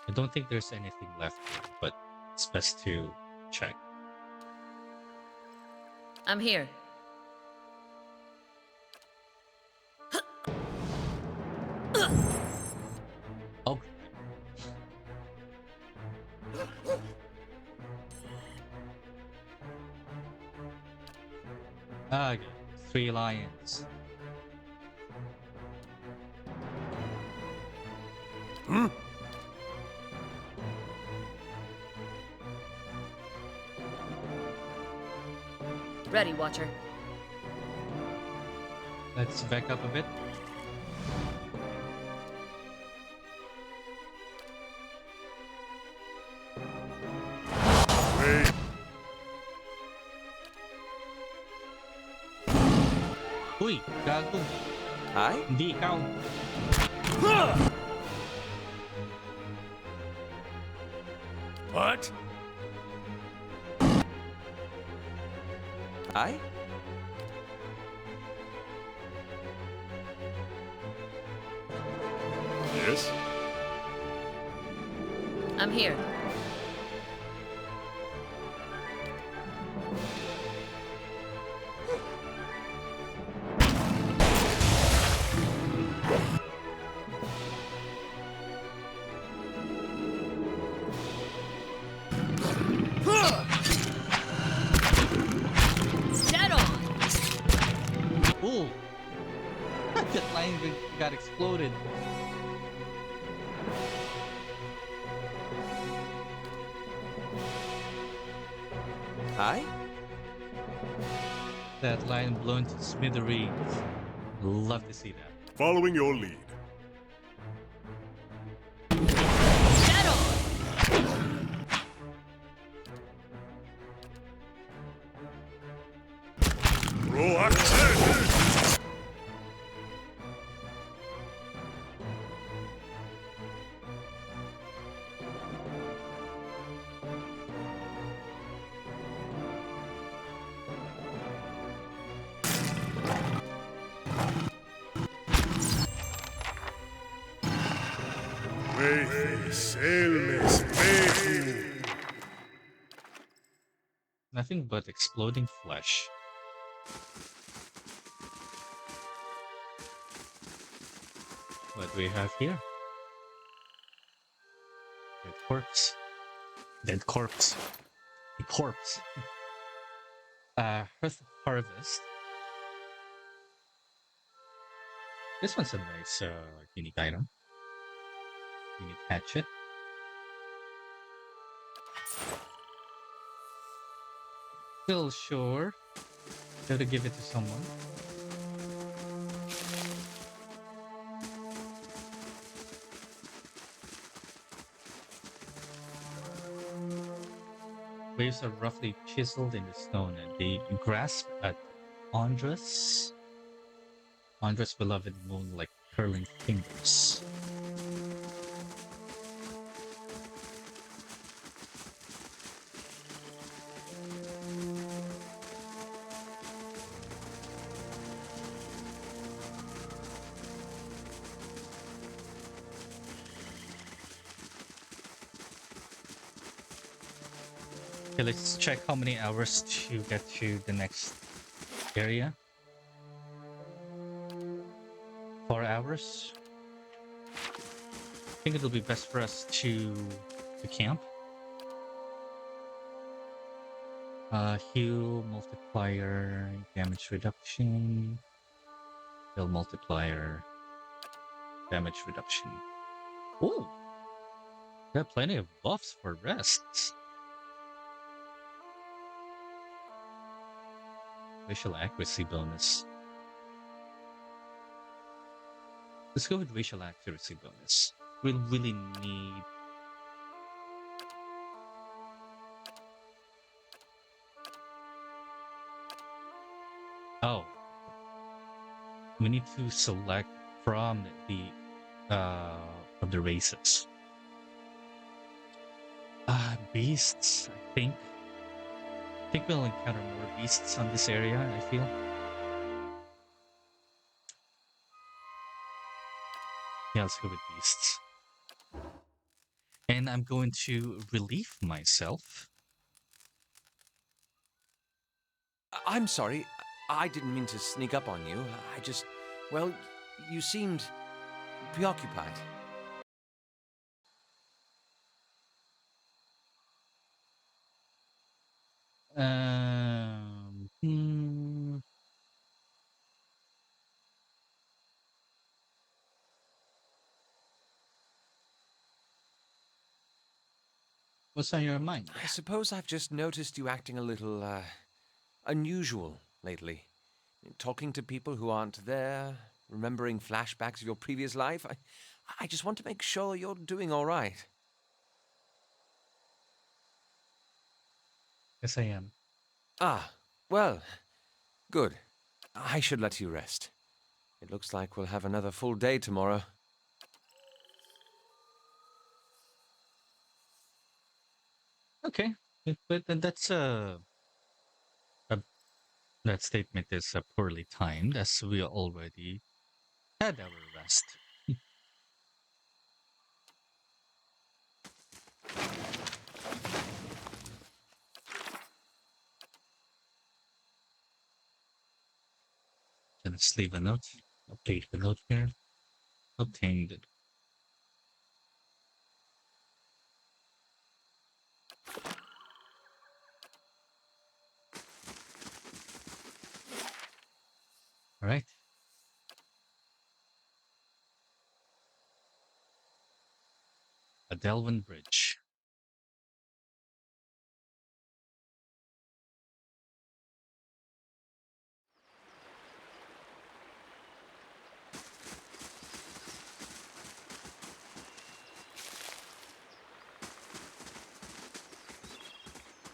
I don't think there's anything left here, but it's best to check. I'm here. Oh, good. 3 lions. Hmm? Ready, Watcher. Let's back up a bit. Wait. Uy, gago. Aye? Hindi ikaw. What? Aye? Yes? I'm here. Dead on! Ooh. That lion got exploded. Aye? That lion blown to smithereens. Love to see that. Following your lead. Dead on! Proactive! Nothing but exploding flesh. What do we have here? Dead corpse. Dead corpse. A corpse. Hearth Harvest. This one's a nice unique item. Unique hatchet. Still sure. Gotta give it to someone. Waves are roughly chiseled in the stone and they grasp at Andra's beloved moon like curling fingers. Okay, let's check how many hours to get to the next area. 4 hours. I think it'll be best for us to camp. Heal multiplier, damage reduction, heal multiplier, damage reduction. Ooh, got plenty of buffs for rests. Visual accuracy bonus. Let's go with visual accuracy bonus. We'll really need. Oh, we need to select from the races. Beasts. I think we'll encounter more beasts on this area. I feel. Yeah, let's go with beasts. And I'm going to relieve myself. I'm sorry. I didn't mean to sneak up on you. I just. Well, you seemed preoccupied. Hmm, what's on your mind? I suppose I've just noticed you acting a little, unusual lately. Talking to people who aren't there, remembering flashbacks of your previous life. I just want to make sure you're doing all right. Yes, I am. Ah, well, good. I should let you rest. It looks like we'll have another full day tomorrow. Okay, but then a that statement is poorly timed, as we already had our rest. Let's leave a note. Update the note here. Obtained. All right. A Delvin Bridge.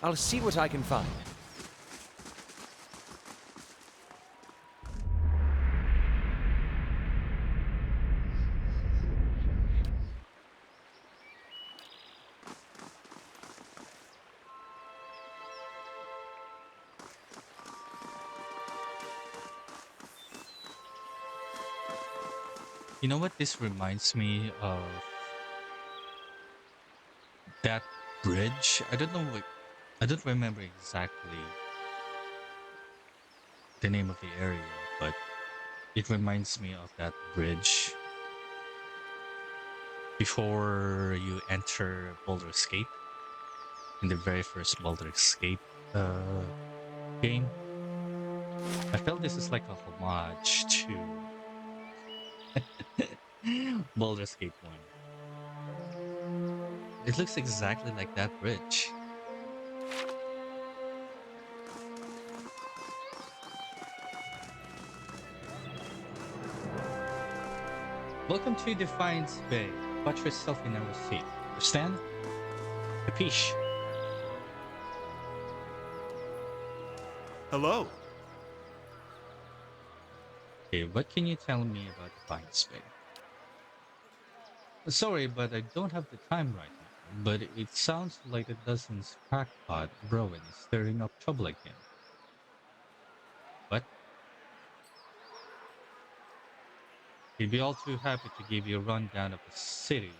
I'll see what I can find. You know what this reminds me of? That bridge. I don't know what. I don't remember exactly the name of the area, but it reminds me of that bridge before you enter Boulder Escape, in the very first Boulder Escape uh, game. I felt this is like a homage to Boulder Escape 1. It looks exactly like that bridge. Welcome to Defiance Bay. Watch yourself in our seat. Understand? Capiche? Hello. Okay, what can you tell me about Defiance Bay? Sorry, but I don't have the time right now. But it sounds like a dozen's crackpot Rowan is stirring up trouble again. But he'd be all too happy to give you a rundown of the city,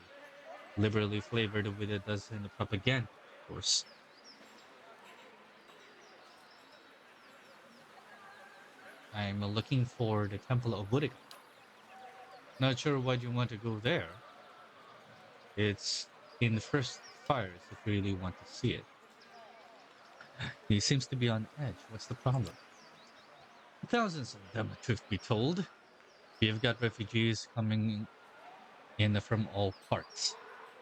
liberally flavored with a dozen of propaganda, of course. I'm looking for the Temple of Buddha. Not sure why you want to go there. It's in the first fires if you really want to see it. He seems to be on edge. What's the problem? Thousands of them, truth be told. We've got refugees coming in from all parts.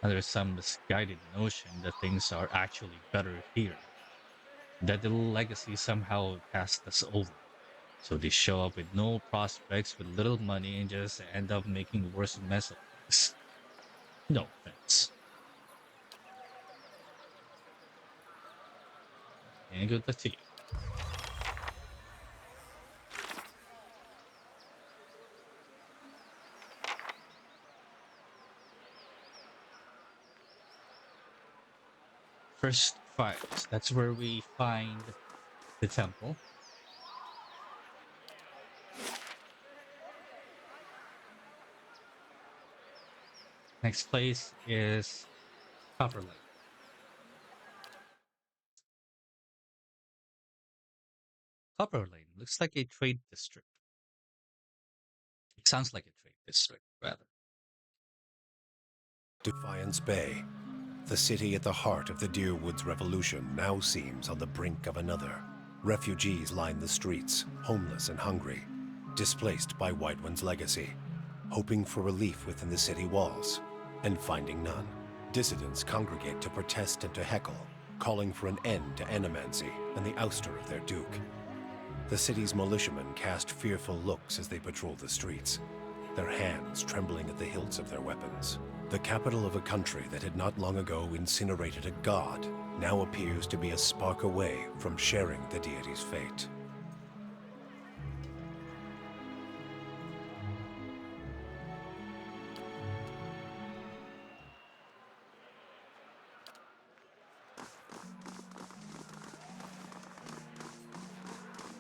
And there's some misguided notion that things are actually better here, that the legacy somehow passed us over. So they show up with no prospects, with little money, and just end up making worse mess of things. No offense. And good luck to you. First fires. That's where we find the temple. Next place is Copper Lake. Copper Lane looks like a trade district. It sounds like a trade district, rather. Defiance Bay, the city at the heart of the Deerwoods Revolution, now seems on the brink of another. Refugees line the streets, homeless and hungry, displaced by White One's legacy, hoping for relief within the city walls, and finding none. Dissidents congregate to protest and to heckle, calling for an end to animancy and the ouster of their duke. The city's militiamen cast fearful looks as they patrol the streets, their hands trembling at the hilts of their weapons. The capital of a country that had not long ago incinerated a god now appears to be a spark away from sharing the deity's fate.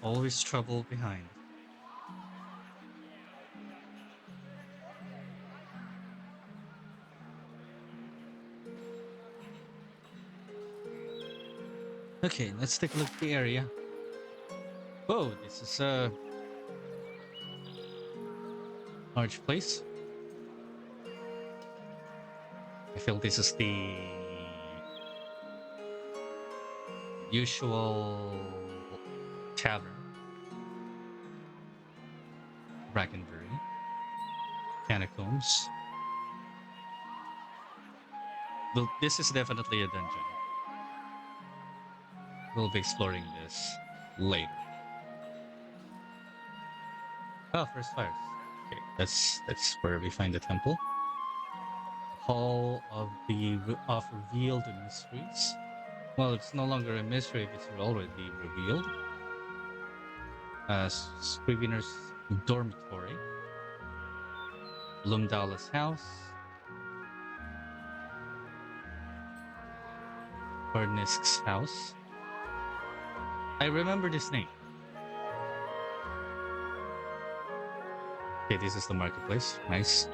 Always trouble behind. Okay, let's take a look at the area. Whoa, this is a large place. I feel this is the usual tavern. Brackenbury. Catacombs. Well, this is definitely a dungeon. We'll be exploring this later. Oh, first fires. Okay, that's where we find the temple. Hall of revealed mysteries. Well, it's no longer a mystery if it's already revealed. Scrivener's dormitory. Lumdala's house. Bernisk's house. I remember this name. Okay, this is the marketplace. Nice.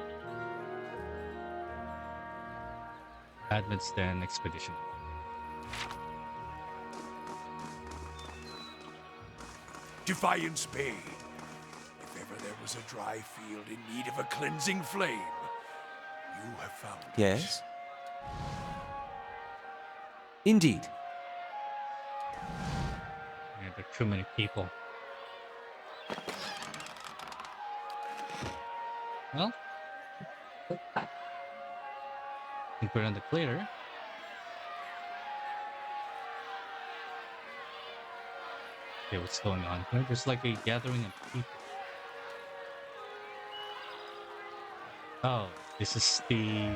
Admit's Den Expedition. Defiance Bay. If ever there was a dry field in need of a cleansing flame, you have found it. Yes? Indeed. Yeah, there are too many people. Well, I think we're on the clear. Okay, what's going on here? There's like a gathering of people. Oh, this is the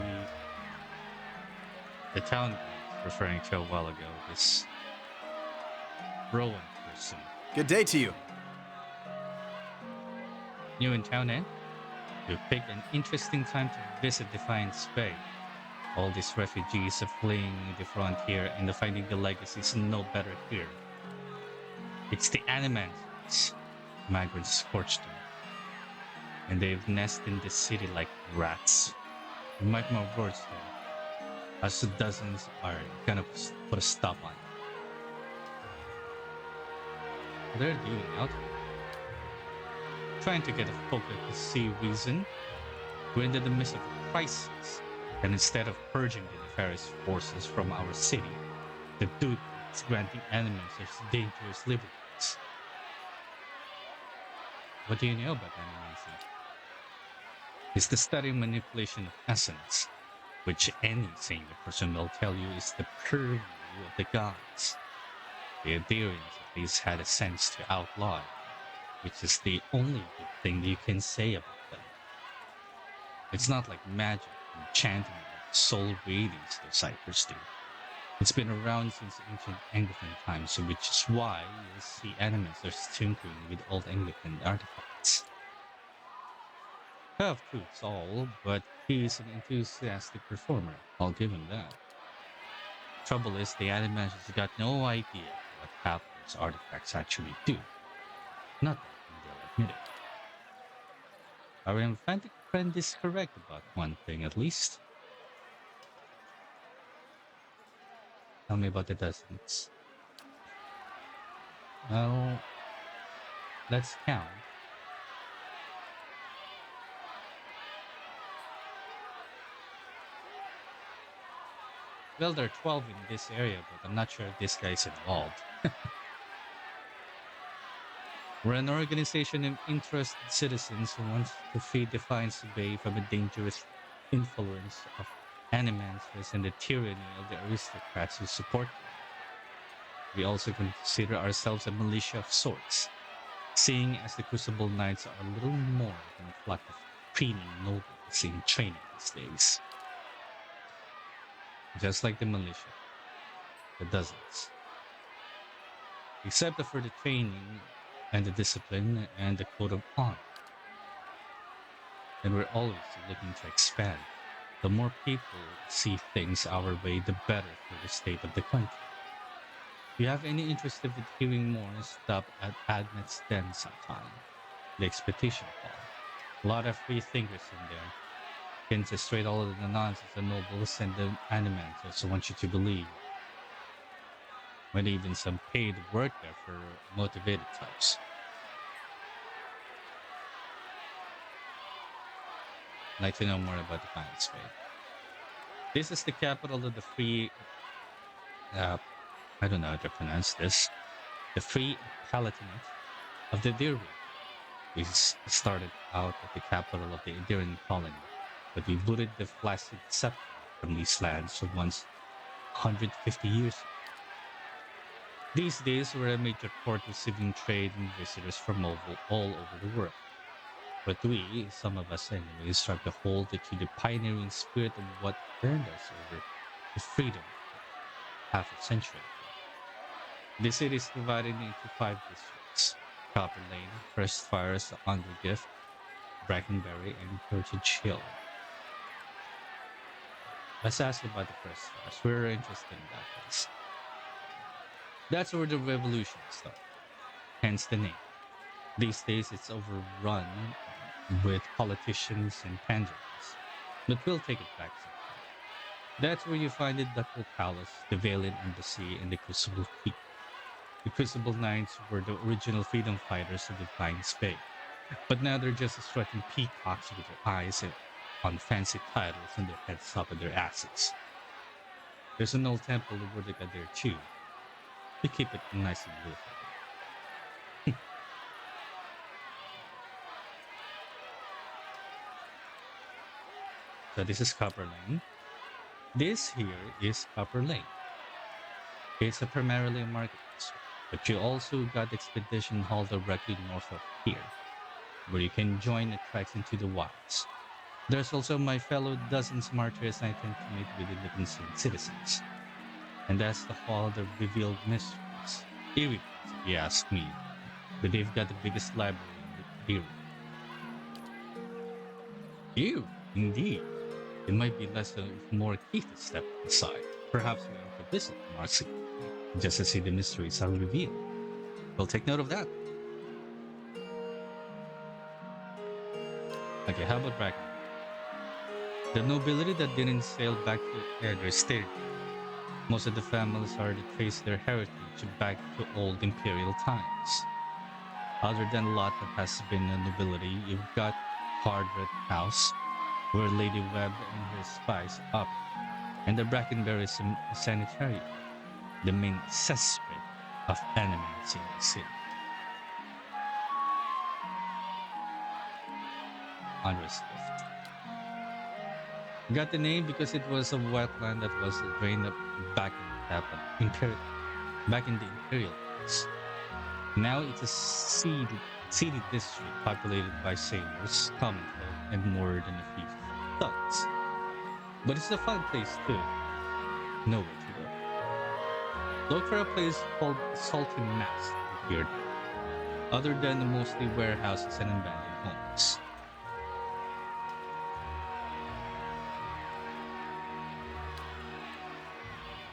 town guide referring to a while ago. This Rowan person. Good day to you. New in town, eh? You picked an interesting time to visit Defiance Bay. All these refugees are fleeing the frontier and finding the legacy is no better here. It's the Animans. Migrants scorched them. And they've nested in the city like rats. Mark my words though, as the dozens are gonna put a stop on it. What they're doing out here? Trying to get a focus to see reason. We're in the midst of a crisis, and instead of purging the nefarious forces from our city, the Duke artifacts granting animals dangerous liberties. What do you know about animancy? It's the study and manipulation of essence, which any sane person will tell you is the purview of the gods. The Aetherians at least had a sense to outlaw it, which is the only good thing you can say about them. It's not like magic, enchanting, or soul readings the ciphers do. It's been around since ancient Anglican times, which is why you'll see animals tinkering with old Anglican artifacts. Half truths all, but he's an enthusiastic performer. I'll give him that. Trouble is, the animation's got no idea what half those artifacts actually do. Not that they'll admit it. Our emphatic friend is correct about one thing, at least. Tell me about the dozens. Well, let's count. Well, there are 12 in this area, but I'm not sure if this guy's involved. We're an organization of interested citizens who want to free Defiance Bay from the dangerous influence of animancers and the tyranny of the aristocrats who support them. We also consider ourselves a militia of sorts, seeing as the Crucible Knights are little more than a flock of preening nobles in training these days. Just like the militia, the dozens. Except for the training and the discipline and the code of honor. And we're always looking to expand. The more people see things our way, the better for the state of the country. If you have any interest in hearing more, stop at Admet's Den sometime. The expedition hall. A lot of free thinkers in there. Can straight all of the nonsense the nobles and the animators want you to believe. Maybe even some paid work there for motivated types. I'd like to know more about the Defiance Bay. This is the capital of the free. I don't know how to pronounce this. The Free Palatinate of the Dirwin. We started out at the capital of the Idiran colony, but we booted the flaccid scepter from these lands once 150 years ago. These days, we're a major port receiving trade and visitors from all over the world. But we, some of us anyways, strive to hold it to the pioneering spirit of what earned us over the freedom half a century ago. The city is divided into 5 districts: Copper Lane, First Fires, Undergift, Brackenberry, and Heritage Hill. Let's ask about the First Fires. We're interested in that place. That's where the revolution started, hence the name. These days, it's overrun with politicians and panderers, but we'll take it back sometime. That's where you find the Ducal Palace, the Valiant Embassy, and the Crucible Fleet. The Crucible Knights were the original freedom fighters of the Defiance Bay, but now they're just strutting peacocks with their eyes on fancy titles and their heads up in their asses. There's an old temple of Vertica there too. We keep it nice and beautiful. So this is Copper Lane. This here is Copper Lane. It's primarily a market district, but you also got the Expedition Hall directly north of here, where you can join the treks into the wilds. There's also my fellow dozens martyrs I tend to meet within the concerned citizens. And that's the Hall of the Revealed Mysteries. Eerie place, if you ask me, but they've got the biggest library in the area. Ew, indeed. It might be less of more key to step inside. Perhaps we are to visit Marcy, just to see the mysteries are revealed. We'll take note of that. Okay, how about Bracken? The nobility that didn't sail back to their stayed. Most of the families are to trace their heritage back to old imperial times. Other than Lot that has been a nobility, you've got Hardred House, where Lady Webb and her spies operate, and the Brackenberry Sanitarium. the main suspect of animals in the city. Andres Rift. Got the name because it was a wetland that was drained up back in back in the Imperial days. Now it's a seedy district populated by sailors, common folk, and more than a few thugs. But it's a fun place too. Nowhere to go. Look for a place called Salty Mast if you're there, other than the mostly warehouses and abandoned homes.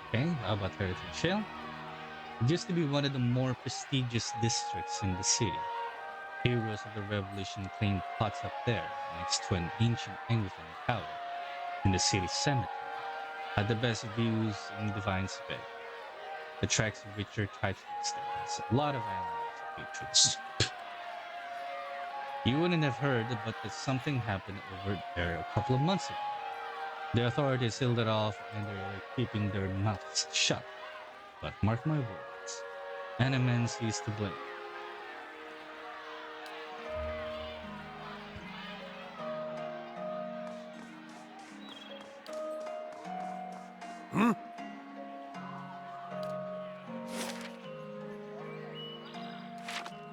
Okay, how about Heritage Hill? It used to be one of the more prestigious districts in the city. Heroes of the Revolution claimed plots up there, next to an ancient Anglican tower in the city cemetery. Had the best views in Defiance Bay. Attracts richer title estates. A lot of animals and patrons. You wouldn't have heard, but that something happened over there a couple of months ago. The authorities sealed it off and they're keeping their mouths shut. But mark my words, Animans is to blame.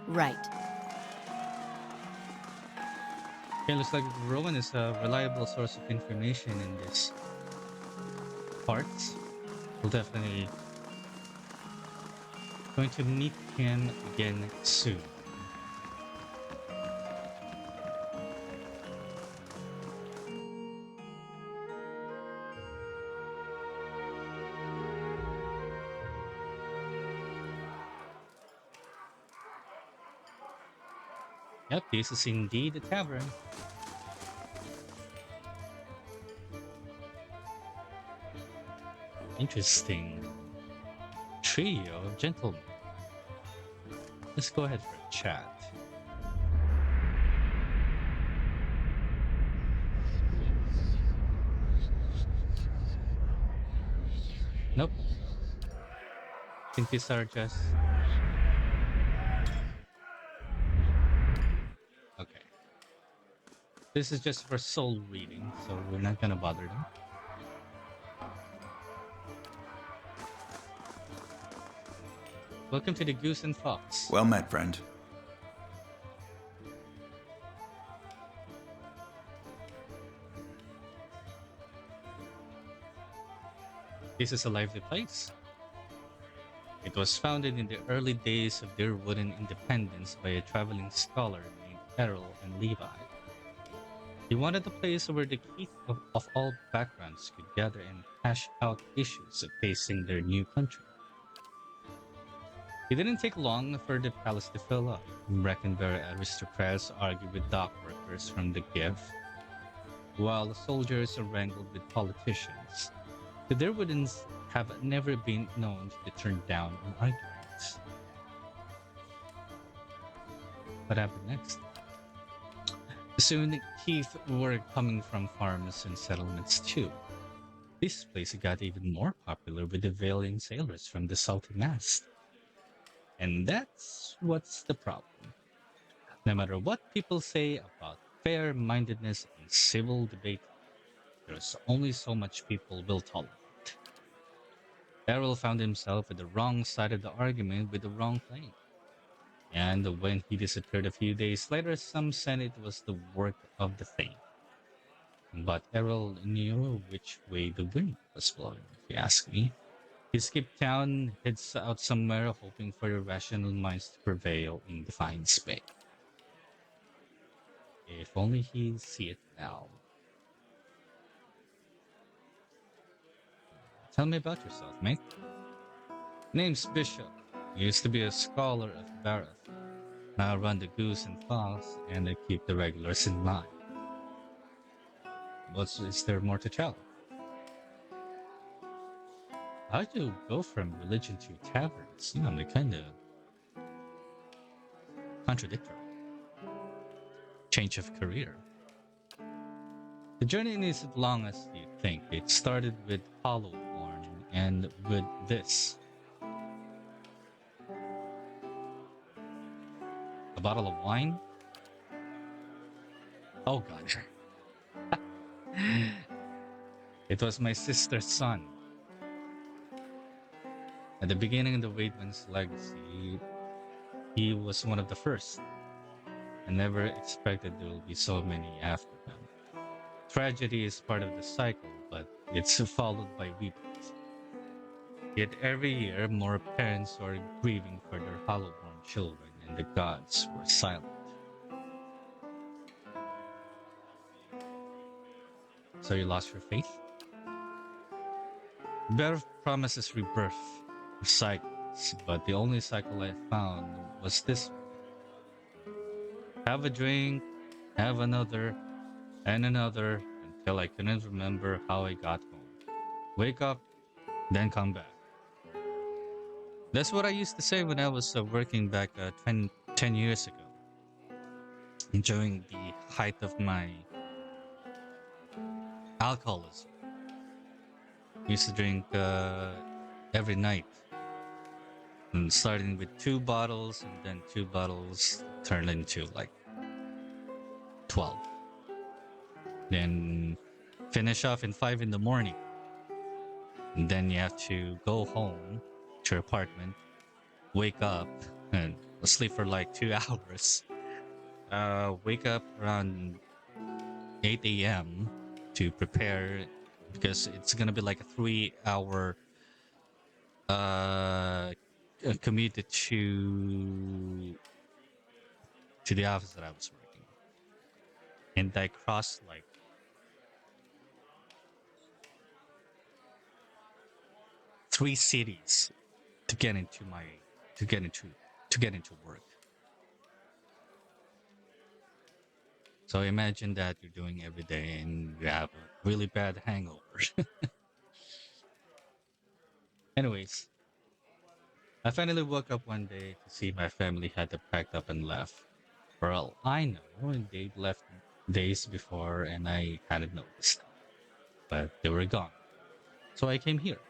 Right. Okay, looks like Rowan is a reliable source of information in this parts. We'll definitely going to meet him again soon. Yep, this is indeed a tavern. Interesting trio of gentlemen. Let's go ahead for a chat. Nope. I think these are just... Okay. This is just for soul reading, so we're not gonna bother them. Welcome to the Goose and Fox. Well met, friend. This is a lively place. It was founded in the early days of their wooden independence by a traveling scholar named Errol and Levi. He wanted a place where the kids of all backgrounds could gather and hash out issues facing their new country. It didn't take long for the palace to fill up. Breckenberry aristocrats argued with dock workers from the Give, while the soldiers wrangled with politicians. The Derwoodens have never been known to turn down an argument. What happened next? Soon, Keith were coming from farms and settlements too. This place got even more popular with the valiant sailors from the Salty Mast. And that's what's the problem. No matter what people say about fair-mindedness and civil debate, there's only so much people will tolerate. Errol found himself at the wrong side of the argument with the wrong claim. And when he disappeared a few days later, some said it was the work of the Thane. But Errol knew which way the wind was blowing, if you ask me. He skipped town, heads out somewhere, hoping for irrational minds to prevail in Defiance Bay. If only he'd see it now. Tell me about yourself, mate. Name's Bishop. Used to be a scholar of Barroth. Now I run the Goose and Fox, and I keep the regulars in line. Is there more to tell? How'd you go from religion to taverns? You know, they're kind of contradictory. Change of career. The journey isn't as long as you think. It started with Hollowborn and with this. a bottle of wine. Oh God. It was my sister's son. At the beginning of the Wademan's legacy, he was one of the first. I never expected there will be so many after him. Tragedy is part of the cycle, but it's followed by rebirth. Yet every year, more parents are grieving for their hollow-born children, and the gods were silent. So you lost your faith? Birth promises rebirth, cycles, but the only cycle I found was this one. Have a drink, have another, and another, until I couldn't remember how I got home. Wake up, then come back. That's what I used to say when I was working back 10 years ago, enjoying the height of my alcoholism. I used to drink every night, and starting with 2 bottles, and then 2 bottles turned into like 12. Then finish off in 5 in the morning. And then you have to go home to your apartment, wake up, and sleep for like 2 hours. Wake up around 8 a.m. to prepare because it's gonna be like a 3 hour commute to the office that I was working. And I crossed like 3 cities to get into my to get into to get into work. So imagine that you're doing every day and you have a really bad hangover. Anyways, I finally woke up one day to see my family had packed up and left. For all I know, they'd left days before and I hadn't noticed. But they were gone. So I came here.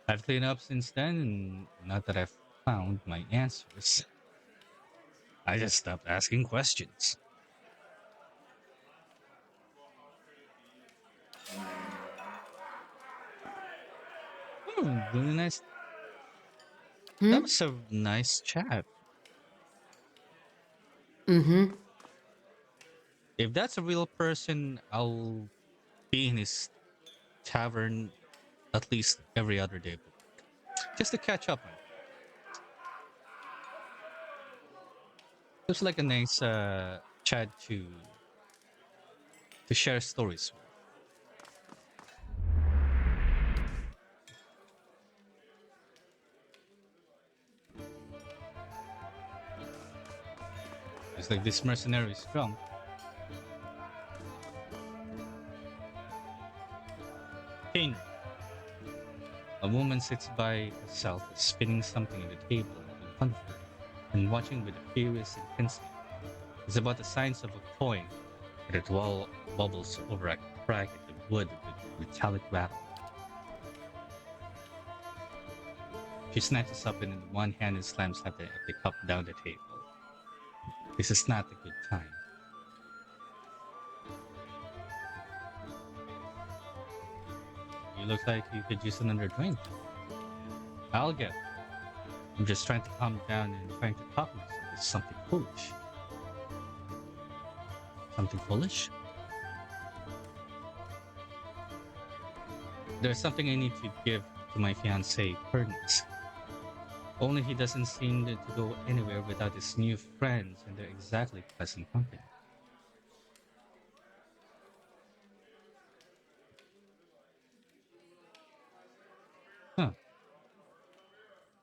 I've cleaned up since then, and not that I've found my answers. I just stopped asking questions. Really nice. That Hmm? was a nice chat. Mm-hmm. If that's a real person, I'll be in his tavern at least every other day, just to catch up on. Looks like a nice chat to share stories with. It's like this mercenary is drunk. King. A woman sits by herself, spinning something on the table in front of her, and watching with a furious intensity. It's about the size of a coin, and it bubbles over a crack in the wood with metallic rattle. She snatches up in one hand and slams at the cup down the table. This is not a good time. You look like you could use another drink. I'll get it. I'm just trying to calm down and trying to talk myself into something foolish. Something foolish? There's something I need to give to my fiancé, Prudence. Only he doesn't seem to go anywhere without his new friends, and they're exactly pleasant company. Huh,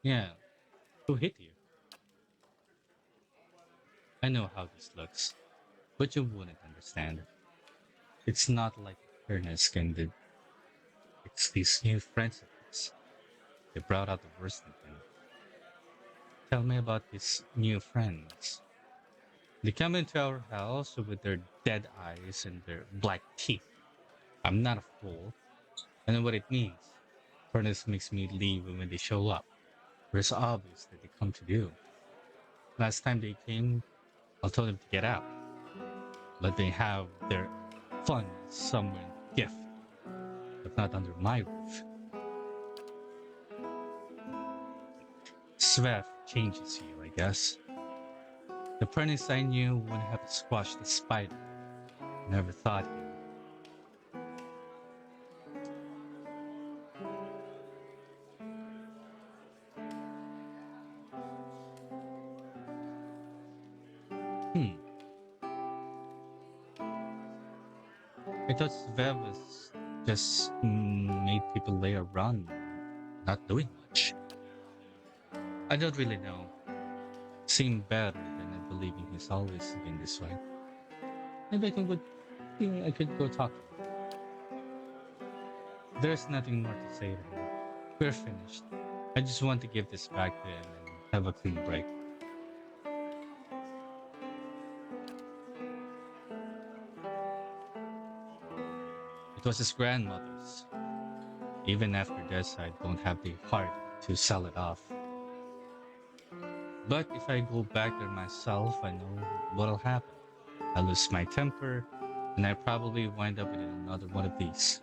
yeah. Who hit you? I know how this looks, but you wouldn't understand. It's not like Ernest can do. It's these new friends of his. They brought out the worst in him. Tell me about these new friends. They come into our house with their dead eyes and their black teeth. I'm not a fool. I know what it means. Furnace makes me leave when they show up. But it's obvious that they come to do. Last time they came, I told them to get out. Let them have their fun somewhere in gift, but not under my roof. Svev changes you, I guess. The apprentice I knew wouldn't have squashed the spider. Never thought he'd. I thought Svev was just made people lay around, not doing much. I don't really know. Seemed better than I believing he's always been this way. Maybe I could go talk to him. There's nothing more to say to him. We're finished. I just want to give this back to him and have a clean break. It was his grandmother's. Even after this, I don't have the heart to sell it off. But if I go back there myself, I know what'll happen. I lose my temper, and I probably wind up with another one of these.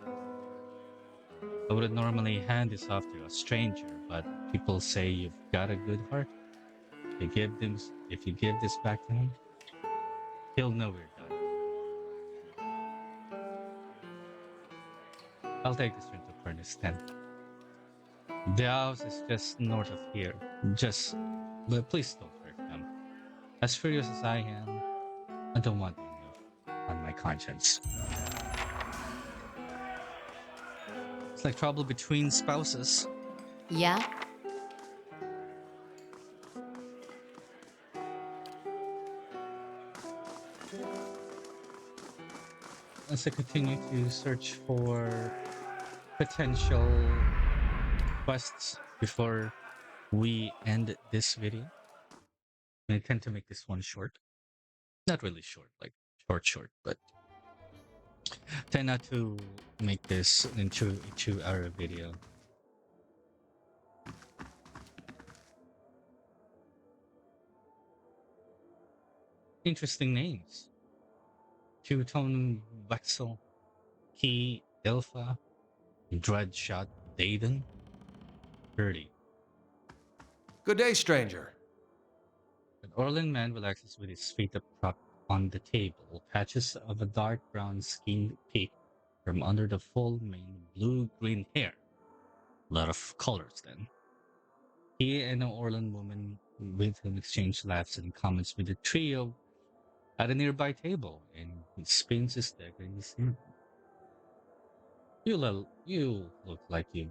I would normally hand this off to a stranger, but people say you've got a good heart. If you give this back to him, he'll know we're done. I'll take this one to Furnace 10. The house is just north of here. But please don't hurt them. As furious as I am, I don't want enough on my conscience. It's like trouble between spouses. Yeah? As I continue to search for potential quests before we end this video. I tend to make this one short. Not really short, like short, but tend not to make this into a 2-hour video. Interesting names. Two-tone Wexel, Key, Ilfa, Dreadshot, Daden, 30. Good day, stranger. An Orlin man relaxes with his feet up propped on the table. Patches of a dark brown skin peek from under the full mane blue-green hair. A lot of colors then. He and an Orlin woman with him exchange laughs and comments with the trio at a nearby table, and he spins his deck in his hand. You look like you've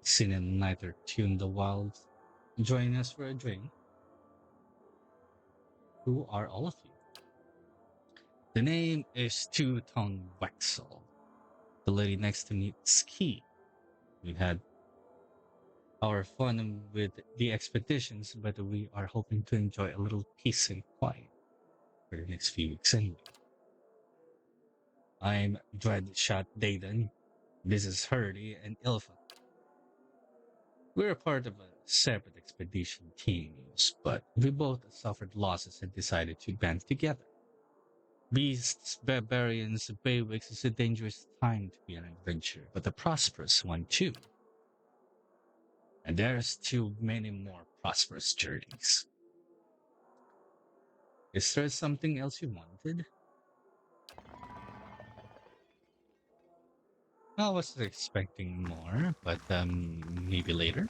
seen a night or two in the wilds. Join us for a drink. Who are all of you? The name is Two-Tone Wexel. The lady next to me is Key. We had our fun with the expeditions, but we are hoping to enjoy a little peace and quiet for the next few weeks anyway. I'm Dreadshot Daden. This is Hurdy and Ilfa. We're a part of a separate expedition teams, but we both suffered losses and decided to band together. Beasts, barbarians, baywicks is a dangerous time to be an adventurer, but a prosperous one too. And there's too many more prosperous journeys. Is there something else you wanted? I was expecting more, but maybe later.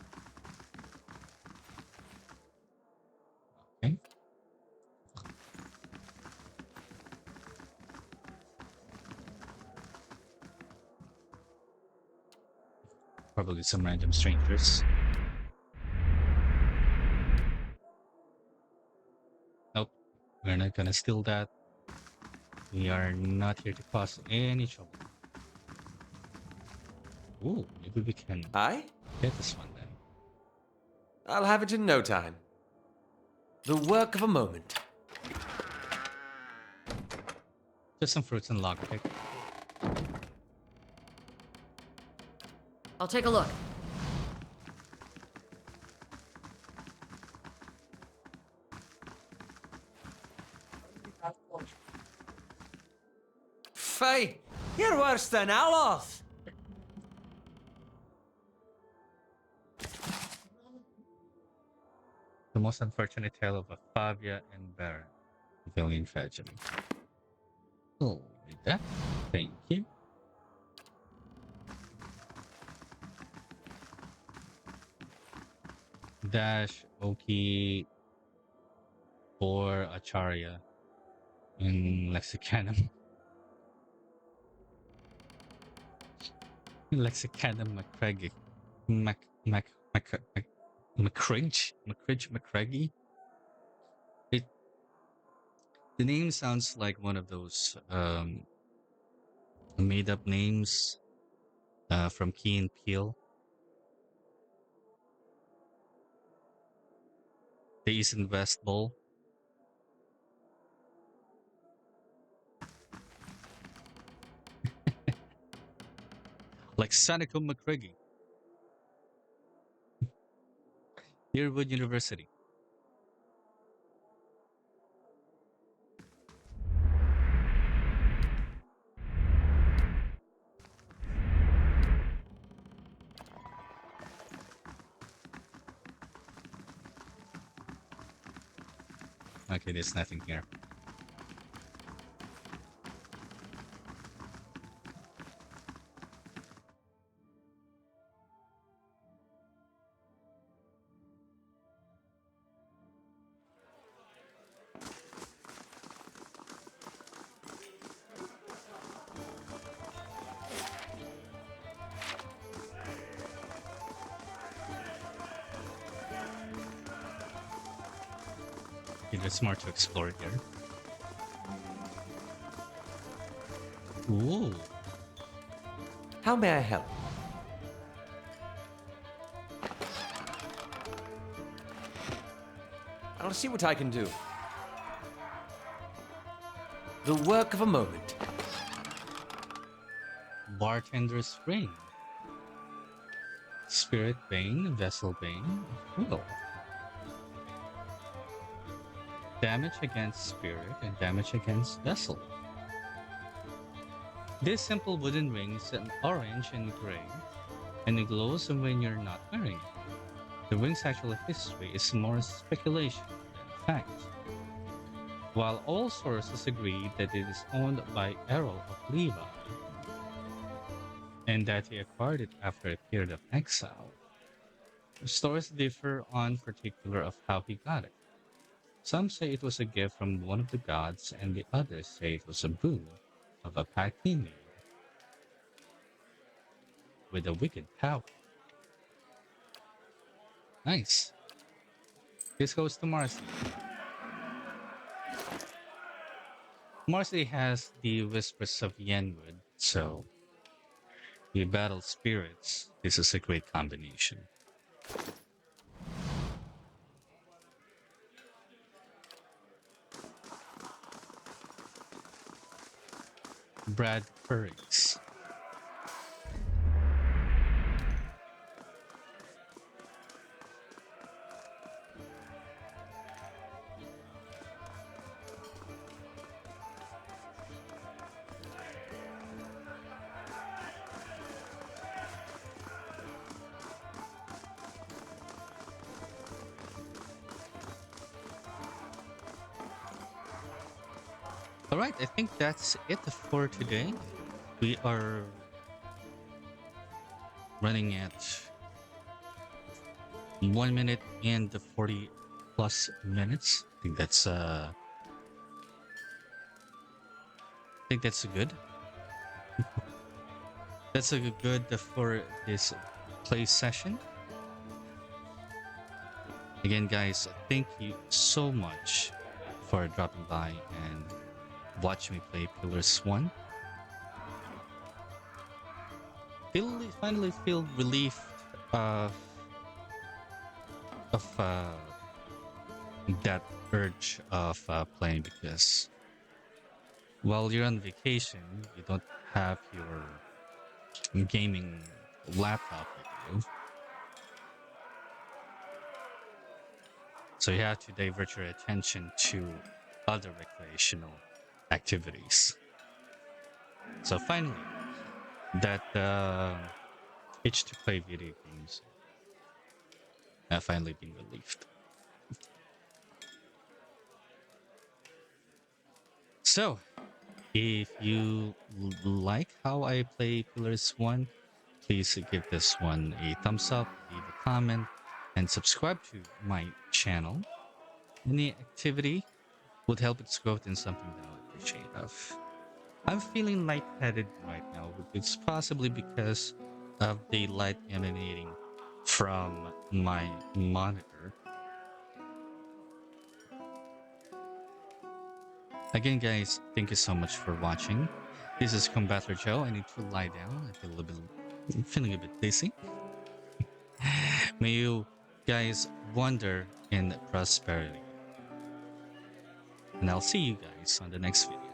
Okay. Probably some random strangers. Nope, we're not gonna steal that. We are not here to cause any trouble. Ooh, maybe we can Aye? get this one then. I'll have it in no time. The work of a moment. Just some fruits and lockpick. I'll take a look. Fie! You're worse than Aloth! The most unfortunate tale of a Favia and Baron. Villain tragedy. Oh, with that, thank you. Dash, Oki, or Acharya in Lexicanum. Lexicanum McCreggy. McCreggy? It, the name sounds like one of those made up names from Key and Peele. The East and West Bowl. Like Sanico McCreggy. Yearwood University. Okay, there's nothing here. Okay, there's more to explore here. Ooh. How may I help? I'll see what I can do. The work of a moment. Bartender's Ring. Spirit Bane, Vessel Bane, Will. Damage against Spirit and damage against Vessel. This simple wooden ring is an orange and gray, and it glows when you're not wearing it. The ring's actual history is more speculation than fact. While all sources agree that it is owned by Errol of Levi, and that he acquired it after a period of exile, stories differ on particular of how he got it. Some say it was a gift from one of the gods, and the others say it was a boon of a pact he made with a wicked power. Nice. This goes to Marcy. Marcy has the Whispers of Yenwood, so we battle spirits. This is a great combination. Brad Furries. All right, I think that's it for today. We are running at 1 minute and 40 plus minutes. I think that's good. That's a good for this play session. Again, guys, thank you so much for dropping by and watching me play Pillars 1. Finally feel relief of that urge of playing, because while you're on vacation, you don't have your gaming laptop with you. So you have to divert your attention to other recreational activities. So finally, that itch to play video games have finally been relieved. So, if you like how I play Pillars 1, please give this one a thumbs up, leave a comment, and subscribe to my channel. Any activity would help its growth in something that I'll appreciate of. I'm feeling lightheaded right now. It's possibly because of the light emanating from my monitor. Again, guys, thank you so much for watching. This is Combattler Joe. I need to lie down. I feel a little bit, I'm feeling a bit dizzy. May you guys wander in prosperity. And I'll see you guys on the next video.